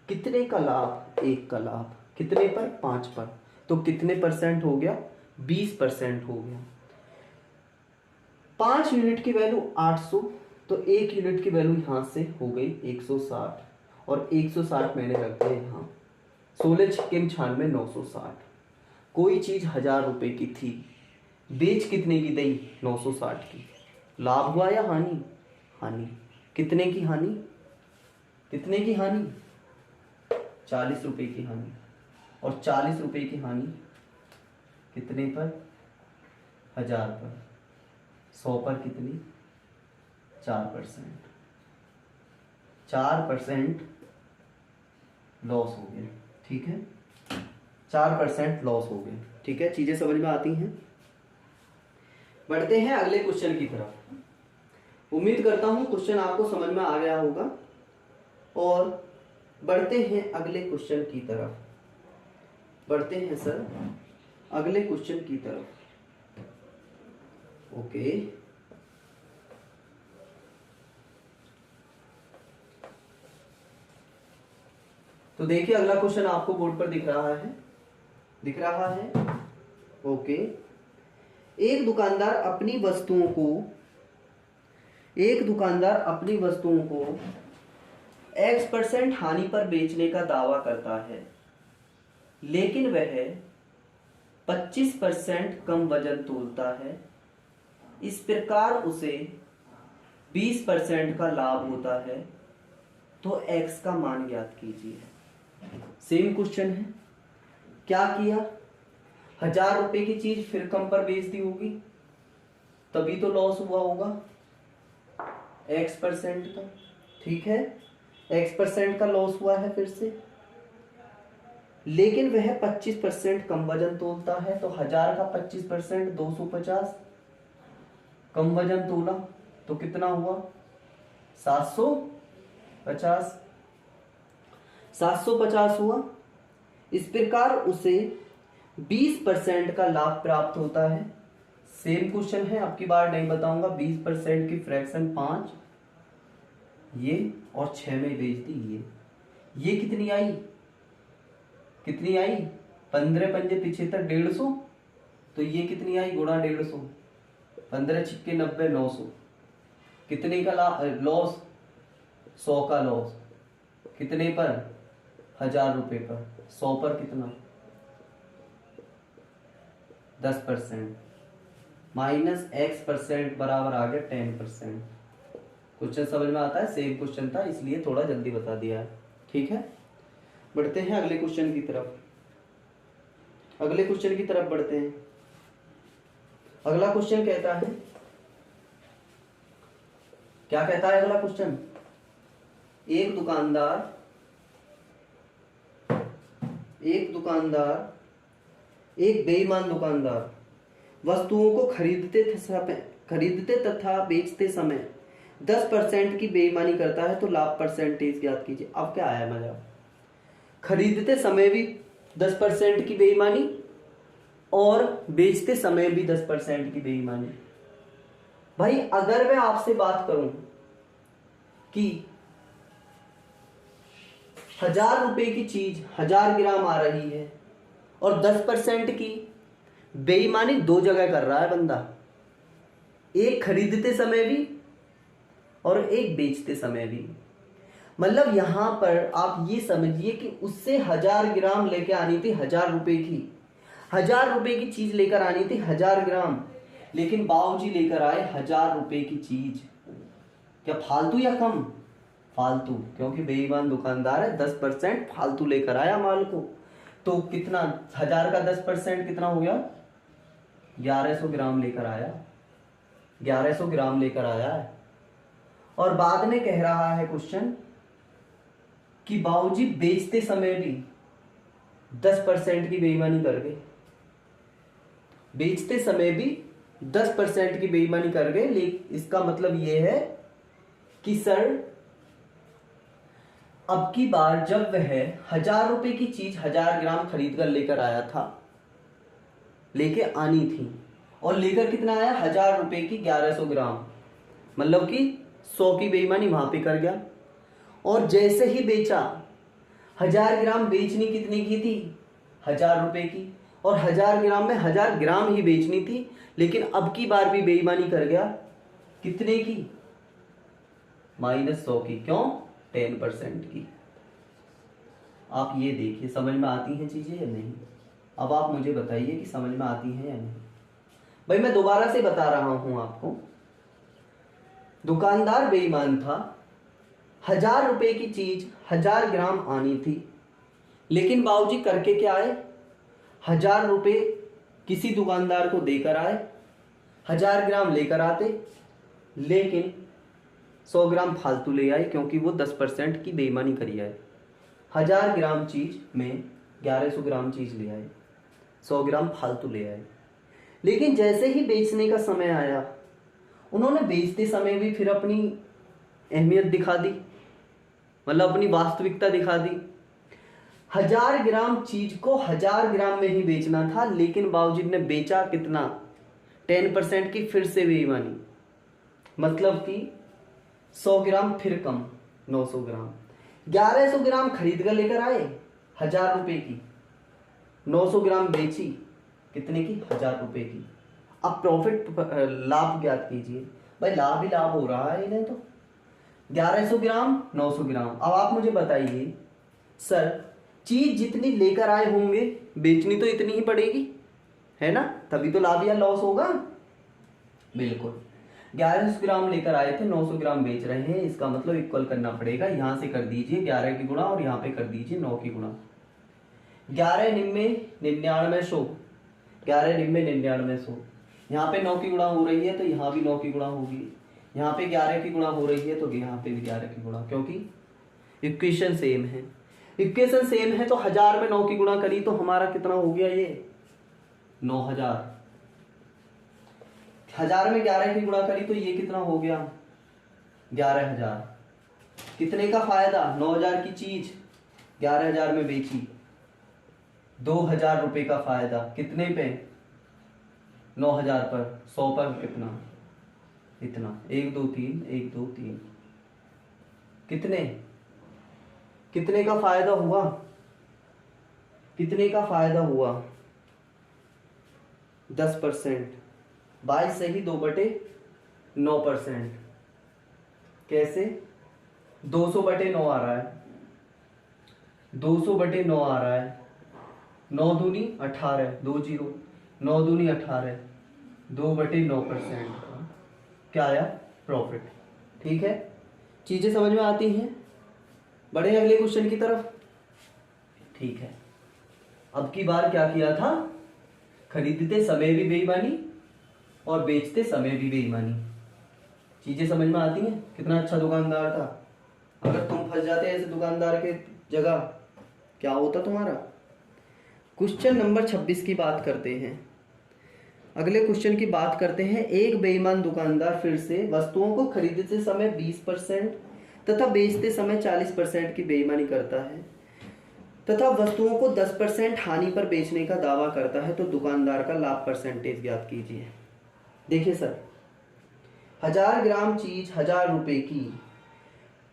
A: कितने का लाभ, 1 का लाभ, कितने पर, 5 पर, तो कितने परसेंट हो गया, 20% हो गया। 5 यूनिट की वैल्यू 800, तो 1 यूनिट की वैल्यू यहां से हो गई 160, और 160 मैंने रख दिया यहाँ, 16 छिक्के 96, 960। कोई चीज 1000 रुपए की थी, बेच कितने की दी, 960 की, लाभ हुआ या हानि, हानि। कितने की हानि, कितने की हानि, 40 रुपए की हानि, और 40 रुपए की हानि कितने पर, 1000 पर, 100 पर कितनी, 4%, 4% लॉस हो गया, ठीक है, 4% लॉस हो गया, ठीक है। चीजें समझ में आती हैं। बढ़ते हैं अगले क्वेश्चन की तरफ। उम्मीद करता हूं क्वेश्चन आपको समझ में आ गया होगा, और बढ़ते हैं अगले क्वेश्चन की तरफ, बढ़ते हैं सर अगले क्वेश्चन की तरफ, ओके। तो देखिए अगला क्वेश्चन आपको बोर्ड पर दिख रहा है, दिख रहा है, ओके। एक दुकानदार अपनी वस्तुओं को X% हानि पर बेचने का दावा करता है, लेकिन वह 25% कम वजन तोलता है, इस प्रकार उसे 20% का लाभ होता है, तो X का मान ज्ञात कीजिए। सेम क्वेश्चन है, क्या किया, 1000 रुपए की चीज फिर कम पर बेच दी होगी, तभी तो लॉस हुआ होगा X% का, ठीक है, X% का लॉस हुआ है फिर से, लेकिन वह 25% कम वजन तोलता है, तो 1000 का 25% 250, कम वजन तोला तो कितना हुआ 750, 750 हुआ। इस प्रकार उसे 20% का लाभ प्राप्त होता है। सेम क्वेश्चन है, अब की बार नहीं बताऊंगा। 20% की फ्रैक्शन 5, ये और 6 में बेच दी ये कितनी आई, कितनी आई 15 पंजे 75 150, तो ये कितनी आई गुणा 150, 15 छिक्के 90 900, कितने का लॉस, 100 का लॉस, कितने पर 1000 रुपये पर, 100 पर कितना 10%, माइनस x% बराबर आ गया 10%। क्वेश्चन समझ में आता है, सेम क्वेश्चन था इसलिए थोड़ा जल्दी बता दिया है। ठीक है, बढ़ते हैं अगले क्वेश्चन की तरफ। अगले क्वेश्चन की तरफ बढ़ते हैं। अगला क्वेश्चन कहता है, क्या कहता है अगला क्वेश्चन, एक दुकानदार एक बेईमान दुकानदार वस्तुओं को खरीदते तथा बेचते समय 10% की बेईमानी करता है तो लाभ परसेंटेज ज्ञात कीजिए। अब क्या आया मजा, खरीदते समय भी 10% की बेईमानी और बेचते समय भी 10% की बेईमानी। भाई अगर मैं आपसे बात करूं कि 1000 रुपए की चीज 1000 ग्राम आ रही है और 10% की बेईमानी दो जगह कर रहा है बंदा, एक खरीदते समय भी और एक बेचते समय भी। मतलब यहां पर आप ये समझिए कि उससे 1000 ग्राम लेके आनी थी 1000 रुपए की, 1000 रुपए की चीज लेकर आनी थी 1000 ग्राम, लेकिन बाबूजी लेकर आए 1000 रुपए की चीज। क्या फालतू या कम, फालतू, क्योंकि बेईमान दुकानदार है, 10% फालतू लेकर आया माल को। तो कितना 1000 का 10% कितना हो गया, 1100 ग्राम लेकर आया, 1100 ग्राम लेकर आया है। और बाद में कह रहा है क्वेश्चन कि बाबूजी बेचते समय भी 10% की बेईमानी कर गए, बेचते समय भी 10% की बेईमानी कर गए। लेकिन इसका मतलब यह है कि सर अब की बार जब वह 1000 रुपए की चीज 1000 ग्राम खरीद कर लेकर आया था, लेके आनी थी, और लेकर कितना आया 1000 रुपए की 1100 ग्राम, मतलब कि 100 की बेईमानी वहां पे कर गया। और जैसे ही बेचा 1000 ग्राम बेचनी कितनी की थी 1000 रुपए की, और 1000 ग्राम में 1000 ग्राम ही बेचनी थी, लेकिन अब की बार भी बेईमानी कर गया, कितने की -100 की। क्यों, 10% की। आप ये देखिए समझ में आती हैं चीजें या नहीं। अब आप मुझे बताइए कि समझ में आती हैं या नहीं। भाई मैं दोबारा से बता रहा हूं आपको, दुकानदार बेईमान था, 1000 रुपए की चीज 1000 ग्राम आनी थी, लेकिन बाबूजी करके क्या आए, 1000 रुपए किसी दुकानदार को देकर आए, 1000 ग्राम लेकर आते, लेकिन 100 ग्राम फालतू ले आए, क्योंकि वो 10% की बेईमानी करी आए। 1000 ग्राम चीज में 1100 ग्राम चीज ले आए, 100 ग्राम फालतू ले आए। लेकिन जैसे ही बेचने का समय आया, उन्होंने बेचते समय भी फिर अपनी अहमियत दिखा दी, मतलब अपनी वास्तविकता दिखा दी। 1000 ग्राम चीज को 1000 ग्राम में ही बेचना था, लेकिन बाबूजी ने बेचा कितना, 10% की फिर से बेईमानी, मतलब कि 100 ग्राम फिर कम, 900 ग्राम। 1100 ग्राम खरीद कर लेकर आए 1000 रुपए की, 900 ग्राम बेची कितने की 1000 रुपए की। अब प्रॉफिट लाभ ज्ञात कीजिए। भाई लाभ ही लाभ हो रहा है इन्हें तो, 1100 ग्राम 900 ग्राम। अब आप मुझे बताइए सर, चीज जितनी लेकर आए होंगे बेचनी तो इतनी ही पड़ेगी, है ना, तभी तो लाभ या लॉस होगा। बिल्कुल, 1100 ग्राम लेकर आए थे, 900 ग्राम बेच रहे हैं, इसका मतलब इक्वल करना पड़ेगा। यहां से कर दीजिए 11 की गुणा और यहां पे कर दीजिए 9 की गुणा। 11 निन्मे 9900, 11 निन्मे 9900। यहाँ पे 9 की गुणा हो रही है तो यहाँ भी 9 की गुणा होगी, यहाँ पे 11 की गुणा हो रही है तो यहाँ पे भी 11 की गुणा, क्योंकि इक्वेशन सेम है। इक्वेशन सेम है तो 1000 में 9 की गुणा करी तो हमारा कितना हो गया, ये 9000। 1000 में 11 की गुणा करी तो ये कितना हो गया, 11000। कितने का फायदा, 9000 की चीज 11000 में बेची, 2000 रुपए का फायदा। कितने पे, 9000 पर, 100 पर कितना, इतना, 1 2 3, 1 2 3, कितने कितने का फायदा हुआ, कितने का फायदा हुआ 10%। 22 से ही 2/9%। कैसे 200/9 आ रहा है, 200/9 आ रहा है। 9 दूनी 18, 2 0, 9 दूनी 18, 2/9% का क्या आया प्रॉफिट। ठीक है, चीजें समझ में आती हैं। बढ़े अगले क्वेश्चन की तरफ। ठीक है, अब की बार क्या किया था, खरीदते समय भी बेईमानी और बेचते समय भी बेईमानी। चीजें समझ में आती हैं। कितना अच्छा दुकानदार था। अगर तुम फंस जाते ऐसे दुकानदार के जगह, क्या होता तुम्हारा। क्वेश्चन नंबर 26 की बात करते हैं। अगले क्वेश्चन की बात करते हैं। एक बेईमान दुकानदार फिर से वस्तुओं को खरीदते समय 20% तथा बेचते समय 40% की बेईमानी करता है तथा वस्तुओं को 10% हानि पर बेचने का दावा करता है, तो दुकानदार का लाभ परसेंटेज ज्ञात कीजिए। देखिए सर, 1000 ग्राम चीज 1000 रुपए की,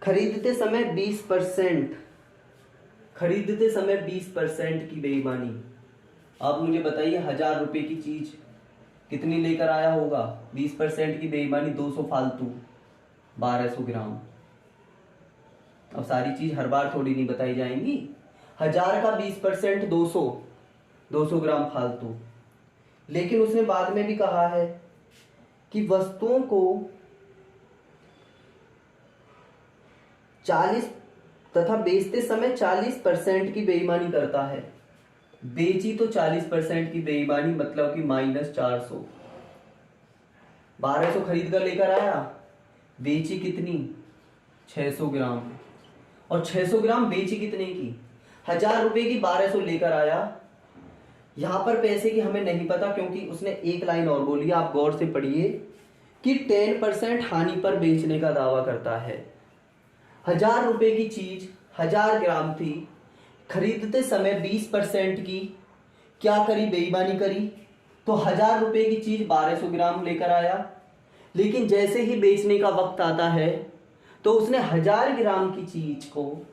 A: खरीदते समय 20%, खरीदते समय 20% की बेईमानी। आप मुझे बताइए 1000 रुपए की चीज कितनी लेकर आया होगा। 20% की बेईमानी, 200 फालतू, 1200 ग्राम। अब सारी चीज हर बार थोड़ी नहीं बताई जाएंगी। 1000 का 20% 200 ग्राम फालतू। लेकिन उसने बाद में भी कहा है कि वस्तुओं को 40 तथा बेचते समय 40% की बेईमानी करता है। बेची तो 40% की बेईमानी, मतलब कि -400। 1200 खरीद कर लेकर आया, बेची कितनी 600 ग्राम, और 600 ग्राम बेची कितने की 1000 रुपए की। 1200 लेकर आया। यहां पर पैसे की हमें नहीं पता, क्योंकि उसने एक लाइन और बोली, आप गौर से पढ़िए कि 10% हानि पर बेचने का दावा करता है। 1000 रुपए की चीज 1000 ग्राम थी, खरीदते समय 20% की क्या करी, बेईमानी करी। तो 1000 रुपए की चीज 1200 ग्राम लेकर आया, लेकिन जैसे ही बेचने का वक्त आता है तो उसने 1000 ग्राम की चीज को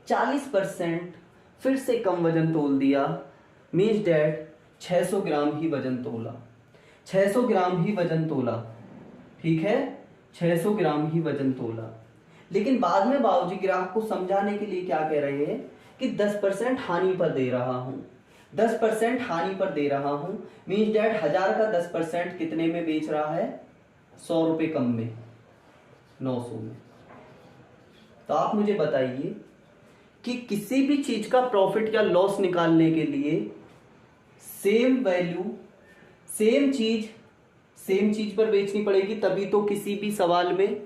A: 40% फिर से कम वजन तोल दिया। मीन्स डैट 600 ग्राम ही वजन तोला, 600 ग्राम ही वजन तोला। ठीक है, 600 ग्राम ही वजन तोला। लेकिन बाद में बाबूजी ग्राहक को समझाने के लिए क्या कह रहे हैं कि 10% हानि पर दे रहा हूं, 10% हानि पर दे रहा हूं। मीन्स डैट 1000 का 10% कितने में बेच रहा है, 100 रुपए कम में, 900 में। तो आप मुझे बताइए कि किसी भी चीज का प्रॉफिट या लॉस निकालने के लिए सेम वैल्यू, सेम चीज पर बेचनी पड़ेगी, तभी तो किसी भी सवाल में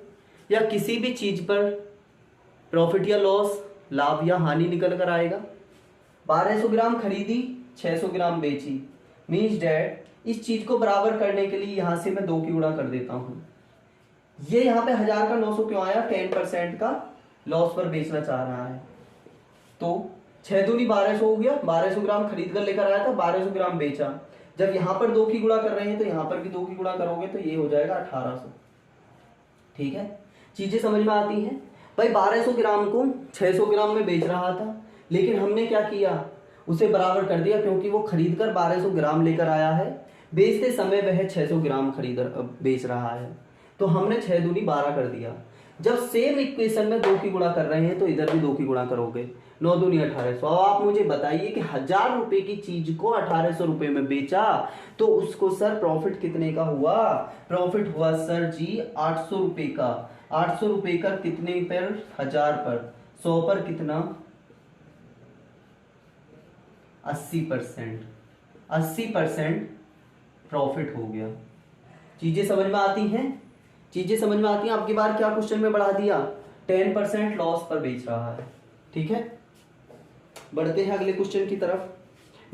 A: या किसी भी चीज पर प्रॉफिट या लॉस, लाभ या हानि निकल कर आएगा। 1200 ग्राम खरीदी, 600 ग्राम बेची। मीन्स डैट इस चीज को बराबर करने के लिए यहां से मैं 2 की गुणा कर देता हूं। ये यहां पे 1000 का 900 क्यों आया, 10% का लॉस पर बेचना चाह रहा है। तो 6 दूनी 1200 हो गया। 1200 ग्राम खरीद कर लेकर आया था, 1200 ग्राम बेचा। जब यहां पर 2 की गुणा कर रहे हैं तो यहां पर भी 2 की गुणा करोगे तो ये हो जाएगा 1800। ठीक है, चीजें समझ में आती हैं भाई। 1200 ग्राम को 600 ग्राम में बेच रहा था, लेकिन हमने क्या किया, उसे बराबर कर दिया, क्योंकि वो खरीद कर 1200 ग्राम लेकर आया है, बेचते समय वह 600 ग्राम खरीद बेच रहा है, तो हमने 6 दूनी 12 कर दिया। जब सेम इक्वेशन में 2 की गुणा कर रहे हैं तो इधर भी 2 की गुणा करोगे, 9 दूनी 1800। अब आप मुझे बताइए कि 1000 रुपए की चीज को 1800 रुपए में बेचा, तो उसको सर प्रॉफिट कितने का हुआ, प्रॉफिट हुआ सर जी 800 रुपए का। 800 रुपए का कितने पर, 1000 पर, 100 पर कितना, 80%। 80% प्रॉफिट हो गया। चीजें समझ में आती हैं, चीजें समझ में आती हैं। आपकी बार क्या क्वेश्चन में बढ़ा दिया, 10% लॉस पर बेच रहा है। ठीक है, बढ़ते हैं अगले क्वेश्चन की तरफ।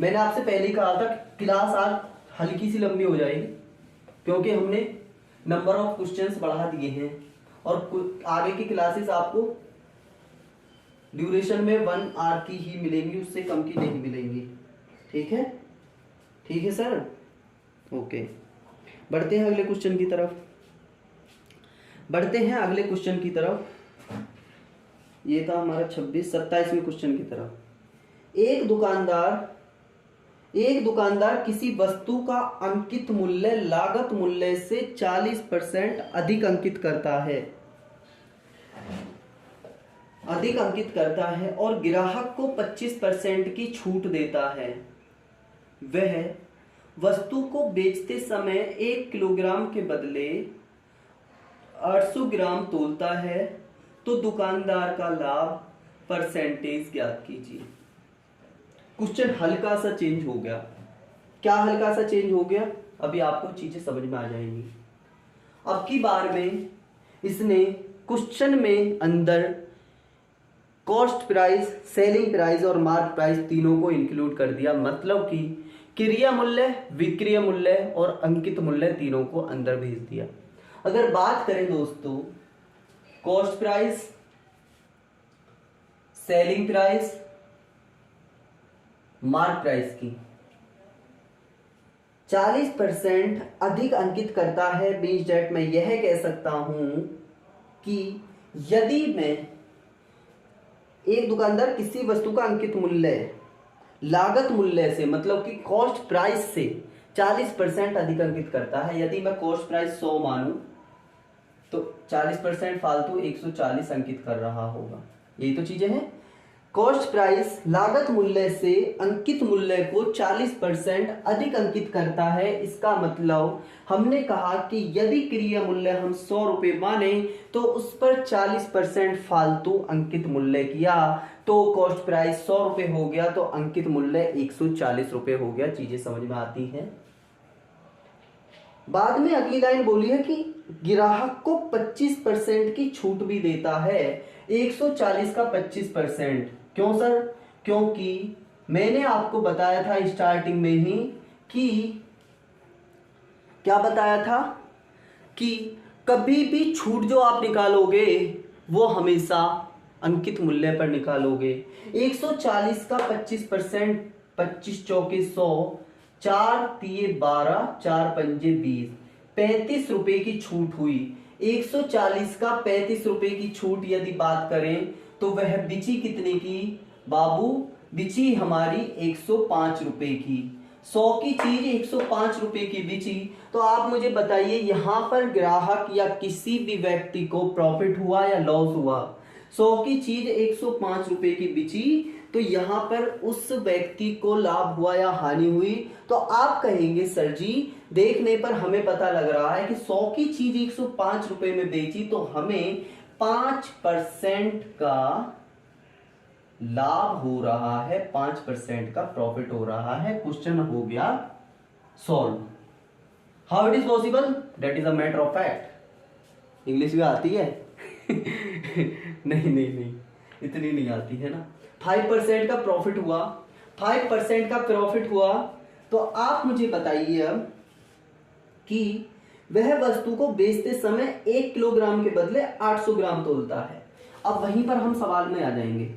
A: मैंने आपसे पहले ही कहा था क्लास आज हल्की सी लंबी हो जाएगी, क्योंकि हमने नंबर ऑफ क्वेश्चंस बढ़ा दिए हैं, और आगे की क्लासेस आपको ड्यूरेशन में 1 आवर की ही मिलेंगी, उससे कम की नहीं मिलेंगी। ठीक है, ठीक है सर, ओके। बढ़ते हैं अगले क्वेश्चन की तरफ, बढ़ते हैं अगले क्वेश्चन की तरफ। ये था हमारा 27वें क्वेश्चन की तरह। एक दुकानदार किसी वस्तु का अंकित मूल्य लागत मूल्य से 40% अधिक अंकित करता है और ग्राहक को 25% की छूट देता है। वह वस्तु को बेचते समय 1 किलोग्राम के बदले 800 ग्राम तोलता है, तो दुकानदार का लाभ परसेंटेज ज्ञात कीजिए। क्वेश्चन हल्का सा चेंज हो गया। क्या हल्का सा चेंज हो गया? अभी आपको चीजें समझ में आ जाएंगी। अब की बार में इसने क्वेश्चन में अंदर कॉस्ट प्राइस, सेलिंग प्राइस और मार्क प्राइस तीनों को इंक्लूड कर दिया। मतलब कि क्रिया मूल्य, विक्रय मूल्य और अंकित मूल्य तीनों को अंदर भेज दिया। अगर बात करें दोस्तों cost price, selling price, mark price की, 40% अधिक अंकित करता है। मींस दैट मैं यह कह सकता हूं कि यदि मैं एक दुकानदार किसी वस्तु का अंकित मूल्य लागत मूल्य से, मतलब कि कॉस्ट प्राइस से 40% अधिक अंकित करता है। यदि मैं कॉस्ट प्राइस 100 मानूं तो 40% फालतू 140 अंकित कर रहा होगा। यही तो चीजें हैं। कॉस्ट प्राइस लागत मूल्य से अंकित मूल्य को 40% अधिक अंकित करता है। इसका मतलब हमने कहा कि यदि क्रिय मूल्य हम 100 रुपये माने तो उस पर 40% फालतू अंकित मूल्य किया तो कॉस्ट प्राइस 100 रुपये हो गया, तो अंकित मूल्य 140 रुपये हो गया। चीजें समझ में आती हैं। बाद में अगली लाइन बोली है कि ग्राहक को 25% की छूट भी देता है। 140 का 25%। क्यों सर? क्योंकि मैंने आपको बताया था स्टार्टिंग में ही कि क्या बताया था कि कभी भी छूट जो आप निकालोगे वो हमेशा अंकित मूल्य पर निकालोगे। 140 का 25%, 25 चौके 100, 4 तिये 12, 4 पंजे 20, 35 रुपए की छूट हुई। 140 का 35 रुपए की छूट यदि बात करें तो वह बिची कितने की बाबू? बिची हमारी 105 रुपए की। 100 की चीज 105 रुपए की बिची। तो आप मुझे बताइए यहां पर ग्राहक या किसी भी व्यक्ति को प्रॉफिट हुआ या लॉस हुआ? 100 की चीज 105 रुपए की बिची, तो यहां पर उस व्यक्ति को लाभ हुआ या हानि हुई? तो आप कहेंगे सर जी देखने पर हमें पता लग रहा है कि 100 की चीज 105 रुपए में बेची तो हमें 5% का लाभ हो रहा है, 5% का प्रॉफिट हो रहा है। क्वेश्चन हो गया solve. How it is possible? That is a matter of fact. English भी आती है? नहीं, इतनी नहीं आती है ना। 5% का प्रॉफिट हुआ, 5% का प्रॉफिट हुआ, तो आप मुझे बताइए अब कि वह वस्तु को बेचते समय 1 किलोग्राम के बदले 800 ग्राम तोलता है। अब वहीं पर हम सवाल में आ जाएंगे।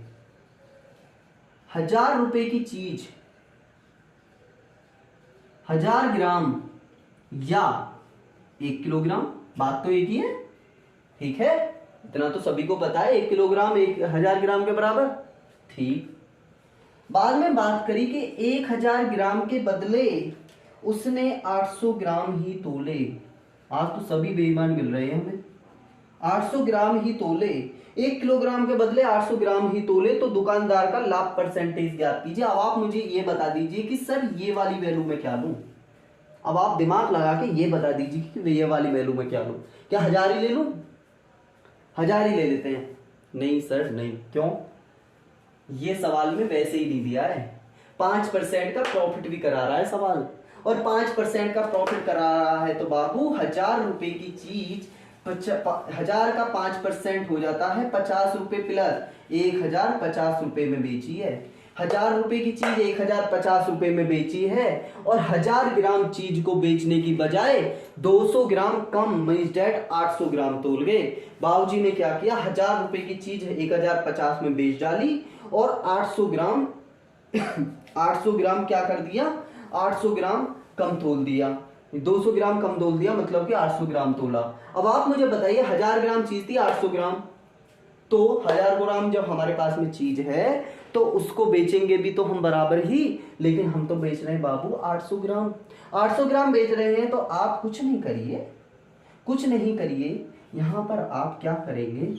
A: 1000 रुपए की चीज 1000 ग्राम या 1 किलोग्राम, बात तो एक ही है, ठीक है? इतना तो सभी को पता है, 1 किलोग्राम 1000 ग्राम के बराबर। ठीक। बाद में बात करी कि 1000 ग्राम के बदले उसने 800 ग्राम ही तोले। आज तो सभी बेईमान मिल रहे हैं हमें। 800 ग्राम ही तोले, 1 किलोग्राम के बदले 800 ग्राम ही तोले, तो दुकानदार का लाभ परसेंटेज ज्ञात कीजिए। अब आप मुझे ये बता दीजिए कि सर ये वाली वैल्यू में क्या लूं? अब आप दिमाग लगा के ये बता दीजिए कि ये वाली वैल्यू में क्या लूं? क्या 1000 ही ले लूं? 1000 ही ले लेते हैं। नहीं सर नहीं। क्यों? ये सवाल में वैसे ही नहीं दिया है। 5% का प्रॉफिट भी करा रहा है सवाल, और 5% का प्रॉफिट करा रहा है तो बाबू 1000 रुपए की चीज 1000 का 5% हो जाता है 50 रुपए प्लस 1050 रुपए में बेची है। 1000 रुपए की चीज 1050 रुपए में बेची है, और 1000 ग्राम चीज को बेचने की बजाय 200 ग्राम कम मींस डेट 800 ग्राम तोल गए। बाबूजी ने क्या किया? 1000 रुपए की चीज 1050 में बेच डाली और 800 ग्राम 800 ग्राम क्या कर दिया? 800 ग्राम कम तोल दिया। 200 ग्राम कम तोल दिया, मतलब कि 800 ग्राम तोला। अब आप मुझे बताइए 1000 ग्राम चीज थी 800 ग्राम, तो 1000 ग्राम जब हमारे पास में चीज है तो उसको बेचेंगे भी तो हम बराबर ही, लेकिन हम तो बेच रहे हैं बाबू 800 ग्राम। 800 ग्राम बेच रहे हैं तो आप कुछ नहीं करिए, कुछ नहीं करिए, यहां पर आप क्या करेंगे,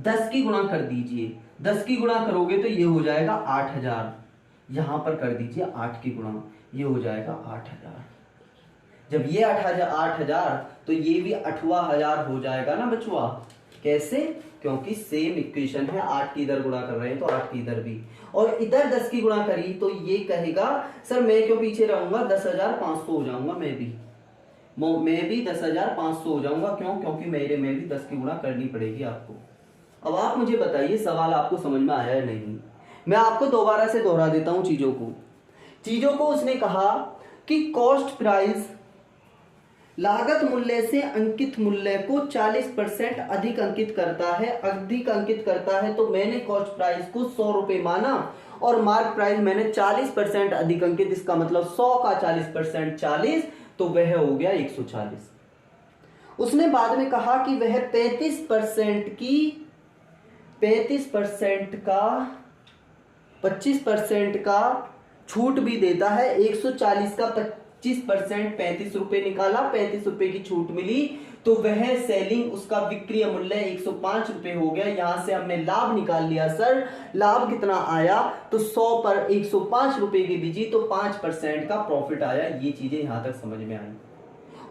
A: 10 की गुणा कर दीजिए। 10 की गुणा करोगे तो ये हो जाएगा 8000, यहां पर कर दीजिए 8 की गुणा, ये हो जाएगा 8000। जब ये 8000 तो ये भी 8000 हो जाएगा ना बचुआ। कैसे? क्योंकि सेम इक्वेशन है, 8 की इधर गुणा कर रहे हैं तो 8 की इधर भी, और इधर 10 की गुणा करी तो ये कहेगा सर मैं क्यों पीछे रहूंगा, 10,500 हो जाऊंगा मैं भी 10,500 हो जाऊंगा। क्यों? क्योंकि मेरे में भी 10 की गुणा करनी पड़ेगी आपको। अब आप मुझे बताइए सवाल आपको समझ में आया है नहीं? मैं आपको दोबारा से दोहरा देता हूं चीजों को। उसने कहा कि कॉस्ट प्राइस लागत मूल्य से अंकित मूल्य को 40% अधिक अंकित करता है, तो मैंने कॉस्ट प्राइस को 100 रुपए माना और मार्क प्राइस मैंने 40% अधिक अंकित, इसका मतलब 100 का 40% 40, तो वह हो गया 140। उसने बाद में कहा कि वह 25% का छूट भी देता है। 140 का 25% 35 रुपए निकाला, 35 रुपए की छूट मिली, तो वह सेलिंग उसका विक्रय मूल्य 105 रुपए हो गया। यहां से हमने लाभ निकाल लिया सर, लाभ कितना आया, तो 100 पर 105 रुपए की बीजी, तो 5% का प्रॉफिट आया। ये चीजें यहां तक समझ में आई।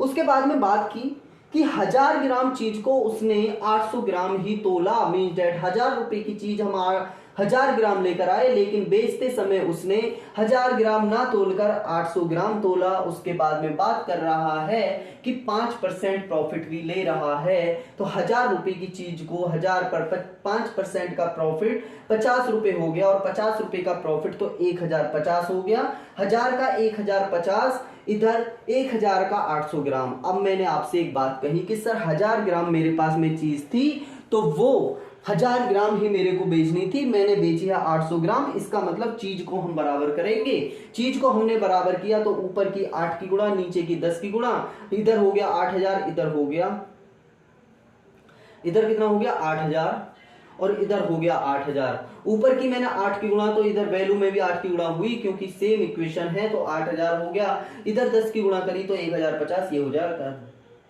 A: उसके बाद में बात की कि 1000 ग्राम चीज को उसने 800 ग्राम ही तोला, मीन डेट 1000 रुपए की चीज हम 1000 ग्राम लेकर आए, लेकिन बेचते समय उसने 1000 ग्राम ना तोलकर 800 ग्राम तोला। उसके बाद में बात कर रहा है कि 5% प्रॉफिट भी ले रहा है, तो 1000 रुपए की चीज को 1000 पर 5% का प्रॉफिट 50 रुपए हो गया, और 50 रुपए का प्रॉफिट तो 1050 हो गया। 1000 का 1050, इधर 1000 का 800 ग्राम। अब मैंने आपसे एक बात कही कि सर 1000 ग्राम मेरे पास में चीज थी, तो वो 1000 ग्राम ही मेरे को बेचनी थी, मैंने बेची है 800 ग्राम। इसका मतलब चीज को हम बराबर करेंगे। चीज को हमने बराबर किया तो ऊपर की 8 की गुणा, नीचे की 10 की गुणा, इधर हो गया 8000, इधर कितना हो गया 8000, और इधर हो गया 8000। ऊपर की मैंने 8 की गुणा, तो इधर वैल्यू में भी 8 की गुणा हुई, क्योंकि सेम इक्वेशन है, तो 8000 हो गया। इधर 10 की गुणा करी तो 1050, ये हो जाएगा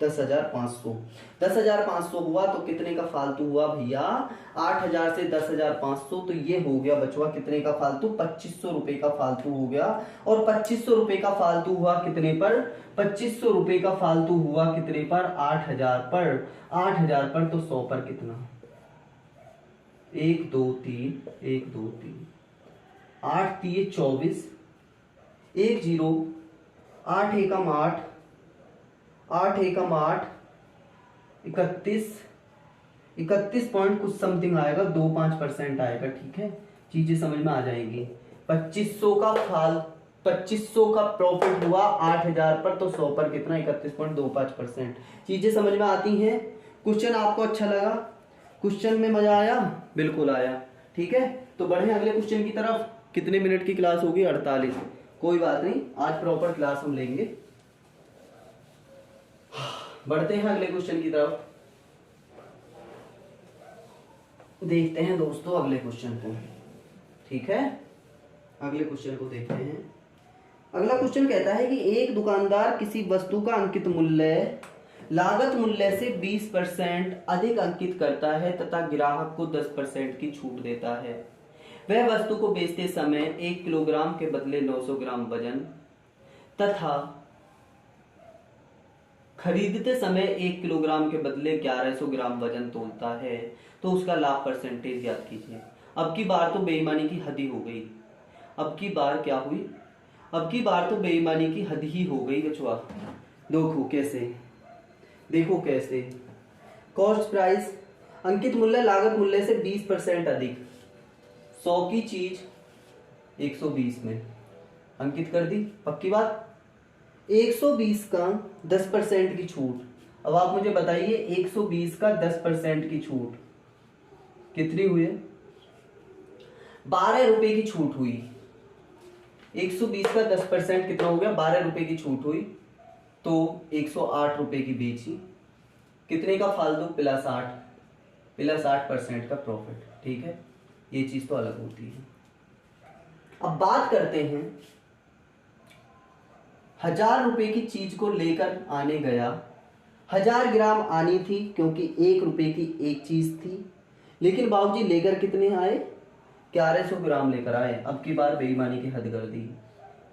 A: 10,500। 10,500 हुआ तो कितने का फालतू हुआ भैया? 8000 से 10,500, तो ये हो गया बचवा कितने का फालतू? 2500 रुपए का फालतू हो गया। और 2500 रुपए का फालतू हुआ कितने पर? 2500 रुपए का फालतू हुआ कितने पर? 8000 पर। 8000 पर तो 100 पर कितना? 1 2 3 1 2 3 8 3 24, 1 0, 8 एकम 8, 8 एकम 8, 31 पॉइंट कुछ समथिंग आएगा, 25% आएगा। ठीक है, चीजें समझ में आ जाएंगी। 2500 का प्रॉफिट हुआ 8000 पर, तो 100 पर कितना? 31.25%। चीजें समझ में आती हैं? क्वेश्चन आपको अच्छा लगा? क्वेश्चन में मजा आया? बिल्कुल आया। ठीक है, तो बढ़े अगले क्वेश्चन की तरफ। कितने मिनट की क्लास होगी? 48। कोई बात नहीं, आज प्रॉपर क्लास हम लेंगे। बढ़ते हैं अगले क्वेश्चन की तरफ। देखते हैं दोस्तों अगले क्वेश्चन को। ठीक है, अगले क्वेश्चन को देखते हैं। अगला क्वेश्चन कहता है कि एक दुकानदार किसी वस्तु का अंकित मूल्य लागत मूल्य से 20% अधिक अंकित करता है तथा ग्राहक को 10% की छूट देता है। वह वस्तु को बेचते समय 1 किलोग्राम के बदले 900 ग्राम वजन तथा खरीदते समय 1 किलोग्राम के बदले 1100 ग्राम वजन तोलता है, तो उसका लाभ परसेंटेज ज्ञात कीजिए। अब की बार तो बेईमानी की हद ही हो गई। अब की बार क्या हुई? अब की बार तो बेईमानी की हद ही हो गई बचवा। देखो कैसे। कॉस्ट प्राइस अंकित मूल्य लागत मूल्य से 20% अधिक, 100 की चीज 120 में अंकित कर दी। पक्की बात। 120 का 10% की छूट। अब आप मुझे बताइए 120 का 10% की छूट कितनी हुई? 12 रुपए की छूट हुई। 120 का 10% कितना हो गया? 12 रुपए की छूट हुई, तो 108 रुपए की बेची। कितने का फालतू? +8। प्लस 8% का प्रॉफिट। ठीक है, ये चीज तो अलग होती है। अब बात करते हैं 1000 रुपए की चीज को लेकर आने गया, 1000 ग्राम आनी थी क्योंकि 1 रुपए की एक चीज थी, लेकिन बाबूजी लेकर कितने आए, 1100 ग्राम लेकर आए। अब की बार बेईमानी की हद कर दी।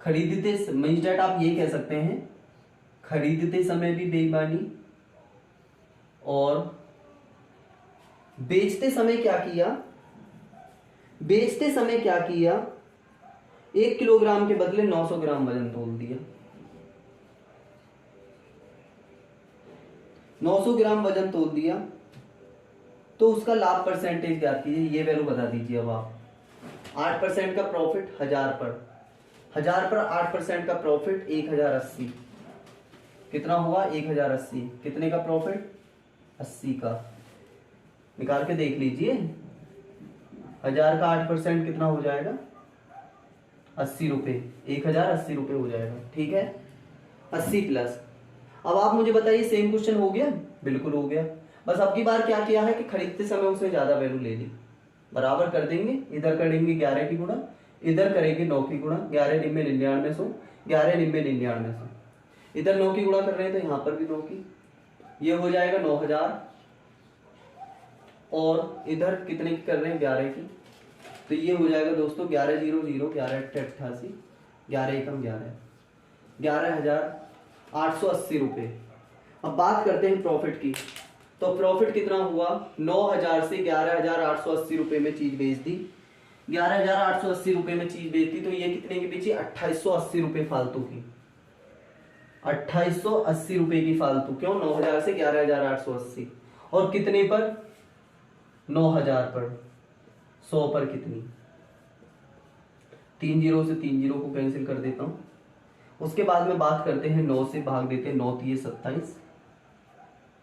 A: खरीदते मींस डेट आप ये कह सकते हैं, खरीदते समय भी बेईमानी और बेचते समय क्या किया, बेचते समय क्या किया, 1 किलोग्राम के बदले 900 ग्राम वजन तोल दिया। 900 ग्राम वजन तोल दिया, तो उसका लाभ परसेंटेज ज्ञात कीजिए। ये वैल्यू बता दीजिए अब आप। 8% का प्रॉफिट 1000 पर, 1000 पर 8% का प्रॉफिट 1080, कितना हुआ 1080। कितने का प्रॉफिट, 80 का। निकाल के देख लीजिए, 1000 का 8% कितना हो जाएगा, 80 रुपये। 1080 रुपये हो जाएगा। ठीक है, 80 प्लस। अब आप मुझे बताइए सेम क्वेश्चन हो गया, बिल्कुल हो गया। बस अब की बार क्या किया है कि खरीदते समय उसने ज्यादा वैल्यू ले ली। बराबर कर देंगे, इधर करेंगे 11 की गुणा, इधर करेंगे 9 की गुणा। 11 निम्बे 9900, 11 निम्बे 9900। इधर 9 की गुणा कर रहे हैं तो यहाँ पर भी 9 की, ये हो जाएगा 9000। और इधर कितने की कर रहे हैं, 11 की, तो ये हो जाएगा दोस्तों 11 0 0, 11 88, 11 एकम 11, 11,880 रुपये। अब बात करते हैं प्रॉफिट की, तो प्रॉफिट कितना हुआ, 9000 से 11,880 रुपये में चीज बेच दी। 11,880 रुपये में चीज बेच दी तो ये कितने की बेची, 2880 रुपये फालतू की, 2880 रुपये की फालतू। क्यों, 9000 से 11,880, और कितने पर, 9000 पर, 100 पर कितनी, 3 जीरो से 3 जीरो को कैंसिल कर देता हूं। उसके बाद में बात करते हैं 9 से भाग देते हैं, 9 तिये 27,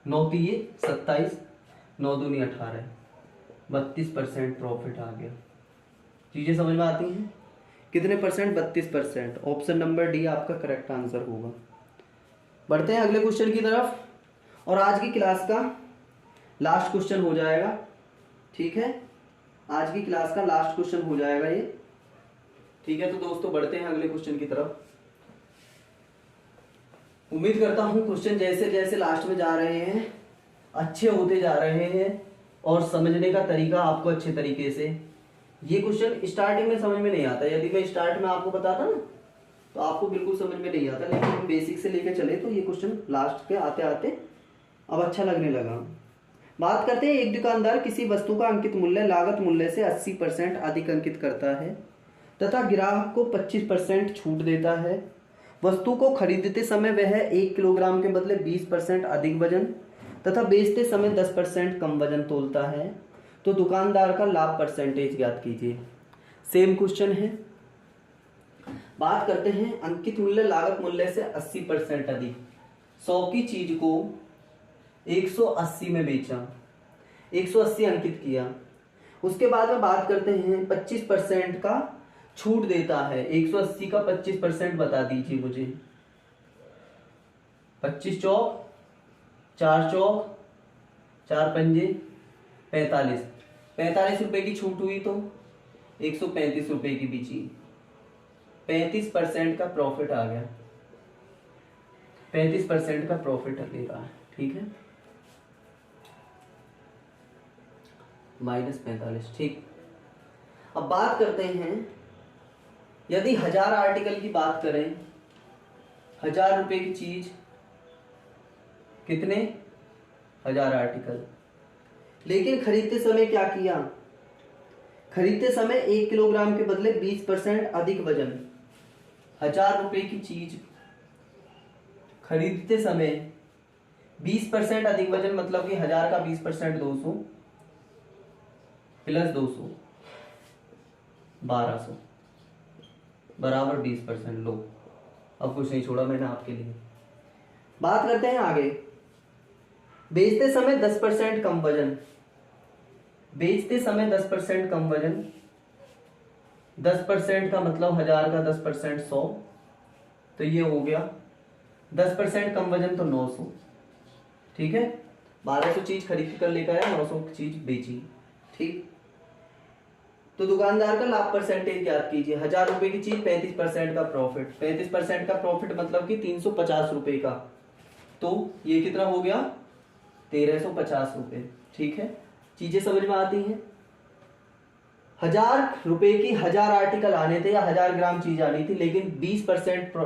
A: 9 तिये 27, 9 दूनी 18, 32% प्रॉफिट आ गया। चीजें समझ में आती हैं, कितने परसेंट, 32%। ऑप्शन नंबर डी आपका करेक्ट आंसर होगा। बढ़ते हैं अगले क्वेश्चन की तरफ, और आज की क्लास का लास्ट क्वेश्चन हो जाएगा। ठीक है, आज की क्लास का लास्ट क्वेश्चन हो जाएगा ये। ठीक है, तो दोस्तों बढ़ते हैं अगले क्वेश्चन की तरफ। उम्मीद करता हूं क्वेश्चन जैसे जैसे लास्ट में जा रहे हैं अच्छे होते जा रहे हैं, और समझने का तरीका आपको अच्छे तरीके से। ये क्वेश्चन स्टार्टिंग में समझ में नहीं आता, यदि मैं स्टार्ट में आपको बताता ना तो आपको बिल्कुल समझ में नहीं आता, लेकिन हम बेसिक से लेकर चले तो ये क्वेश्चन लास्ट के आते आते अब अच्छा लगने लगा। बात करते हैं, एक दुकानदार किसी वस्तु का अंकित मूल्य लागत मूल्य से 80% अधिक अंकित करता है तथा ग्राहक को 25% छूट देता है। वस्तु को खरीदते समय वह 1 किलोग्राम के बदले 20% अधिक वजन तथा बेचते समय 10% कम वजन तोलता है, तो दुकानदार का लाभ परसेंटेज ज्ञात कीजिए। सेम क्वेश्चन है। बात करते हैं, अंकित मूल्य लागत मूल्य से 80% अधिक, 100 की चीज को 180 में बेचा, 180 अंकित किया। उसके बाद में बात करते हैं 25% का छूट देता है। 180 का 25% बता दीजिए मुझे। 25 चौक 4 चौक 4 पंजे 45, 45 रुपए की छूट हुई तो 135 रुपए की बेची, 35% का प्रॉफिट आ गया, 35% का प्रॉफिट ले रहा है। ठीक है, -45। ठीक, अब बात करते हैं, यदि 1000 आर्टिकल की बात करें, 1000 रुपए की चीज कितने, 1000 आर्टिकल, लेकिन खरीदते समय क्या किया, खरीदते समय 1 किलोग्राम के बदले 20% अधिक वजन। 1000 रुपए की चीज खरीदते समय 20% अधिक वजन, मतलब कि 1000 का 20% 200 प्लस 200 1200 बराबर 20%। लो, अब कुछ नहीं छोड़ा मैंने आपके लिए। बात करते हैं आगे, बेचते समय 10% कम वजन, बेचते समय 10% कम वजन, 10% का मतलब 1000 का 10% 100, तो ये हो गया 10% कम वजन तो 900। ठीक है, 1200 चीज खरीद कर लेकर आया, 900 की चीज बेची। ठीक, तो दुकानदार का लाभ परसेंटेज ज्ञात कीजिए। 1000 रुपए की चीज 35% का प्रॉफिट, 35% का प्रॉफिट मतलब कि 350 रुपए का, तो ये कितना हो गया 1350 रुपए। ठीक है, चीजें समझ में आती हैं। 1000 रुपए की 1000 आर्टिकल आने थे या 1000 ग्राम चीज आनी थी, लेकिन 20%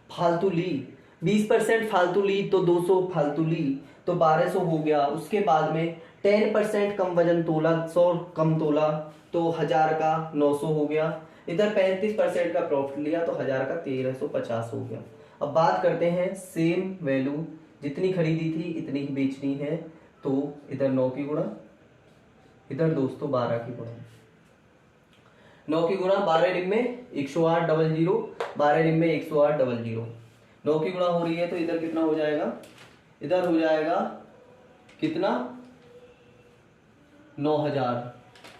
A: फालतू ली, 20% फालतू ली तो 200 फालतू ली तो 1200 हो गया। उसके बाद में 10% कम वजन तोला, 100 कम तोला तो 1000 का 900 हो गया। इधर 35% का प्रॉफिट लिया तो 1000 का 1350 हो गया। अब बात करते हैं सेम वैल्यू, जितनी खरीदी थी इतनी ही बेचनी है, तो इधर 9 की गुणा, इधर दोस्तों 12 की गुणा। 9 की गुणा 12 रिंग में 108 डबल 0, 12 रिंग में 108 डबल 0। 9 की गुणा हो रही है तो इधर कितना हो जाएगा, इधर हो जाएगा कितना 9000,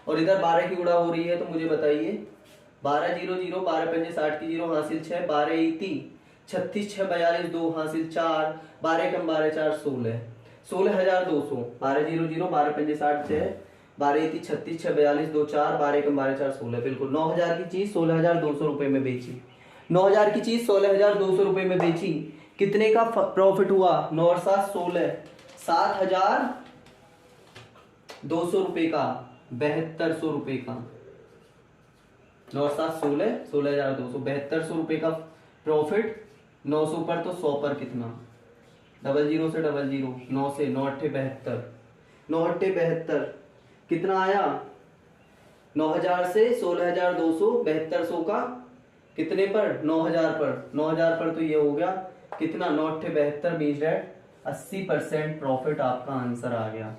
A: और इधर 12 की गुणा हो रही है तो मुझे बताइए 12 0 0, 12 पंजे 60 की 0 हासिल 6, 12 इति 36 6 42 2 हासिल 4, 12 कम 12 4 16, 16200। 12 0 0, 12 पंजे 60 6, 12 इति 36 6 42 2 4, 12 कम 12 4 16। बिल्कुल 9000 की चीज 16200 रुपए में बेची, 9000 की चीज 16200 रुपए में बेची। कितने का प्रॉफिट हुआ, 9 और 7 16, 7200 रुपए का, 7200 रुपए का। 9 और 7 16, 16200, 7200 रुपए का प्रॉफिट। 900 पर तो 100 पर कितना, डबल 0 से डबल 0, 9 से 9 8 72, 9 8 72 कितना आया, 9000 से 16200, 7200 का कितने पर, 9000 पर, 9000 पर तो ये हो गया कितना 9 8 72 मीन्स दैट 80% प्रॉफिट आपका आंसर आ गया।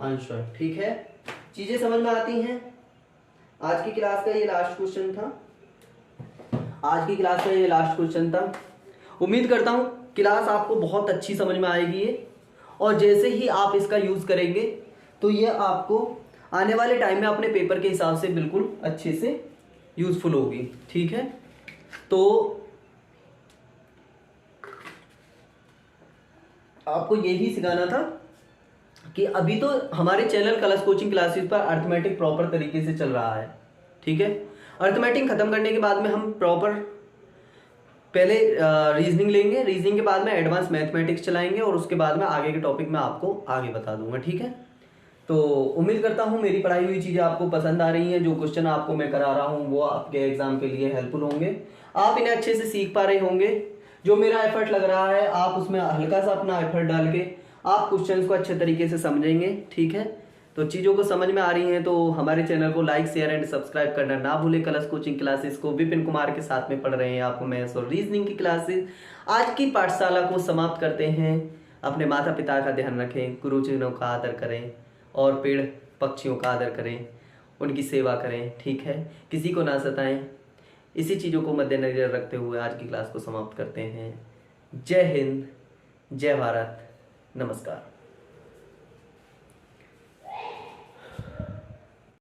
A: आंसर ठीक है, चीजें समझ में आती हैं। आज की क्लास का ये लास्ट क्वेश्चन था, आज की क्लास का ये लास्ट क्वेश्चन था। उम्मीद करता हूं क्लास आपको बहुत अच्छी समझ में आएगी ये, और जैसे ही आप इसका यूज करेंगे तो ये आपको आने वाले टाइम में अपने पेपर के हिसाब से बिल्कुल अच्छे से यूजफुल होगी। ठीक है, तो आपको यही सिखाना था कि अभी तो हमारे चैनल कलश कोचिंग क्लासेस पर अर्थमेटिक प्रॉपर तरीके से चल रहा है। ठीक है, अर्थमेटिक खत्म करने के बाद में हम प्रॉपर पहले रीजनिंग लेंगे, रीजनिंग के बाद में एडवांस मैथमेटिक्स चलाएंगे, और उसके बाद में आगे के टॉपिक में आपको आगे बता दूंगा। ठीक है, तो उम्मीद करता हूँ मेरी पढ़ाई हुई चीज़ें आपको पसंद आ रही हैं, जो क्वेश्चन आपको मैं करा रहा हूँ वो आपके एग्जाम के लिए हेल्पफुल होंगे, आप इन्हें अच्छे से सीख पा रहे होंगे। जो मेरा एफर्ट लग रहा है आप उसमें हल्का सा अपना एफर्ट डाल के आप क्वेश्चंस को अच्छे तरीके से समझेंगे। ठीक है, तो चीज़ों को समझ में आ रही हैं तो हमारे चैनल को लाइक शेयर एंड सब्सक्राइब करना ना भूलें। कलश कोचिंग क्लासेस को विपिन कुमार के साथ में पढ़ रहे हैं आपको मैथ्स और रीजनिंग की क्लासेस। आज की पाठशाला को समाप्त करते हैं। अपने माता पिता का ध्यान रखें, गुरुजनों का आदर करें, और पेड़ पक्षियों का आदर करें, उनकी सेवा करें। ठीक है, किसी को ना सताएं। इसी चीज़ों को मद्देनजर रखते हुए आज की क्लास को समाप्त करते हैं। जय हिंद, जय भारत, नमस्कार।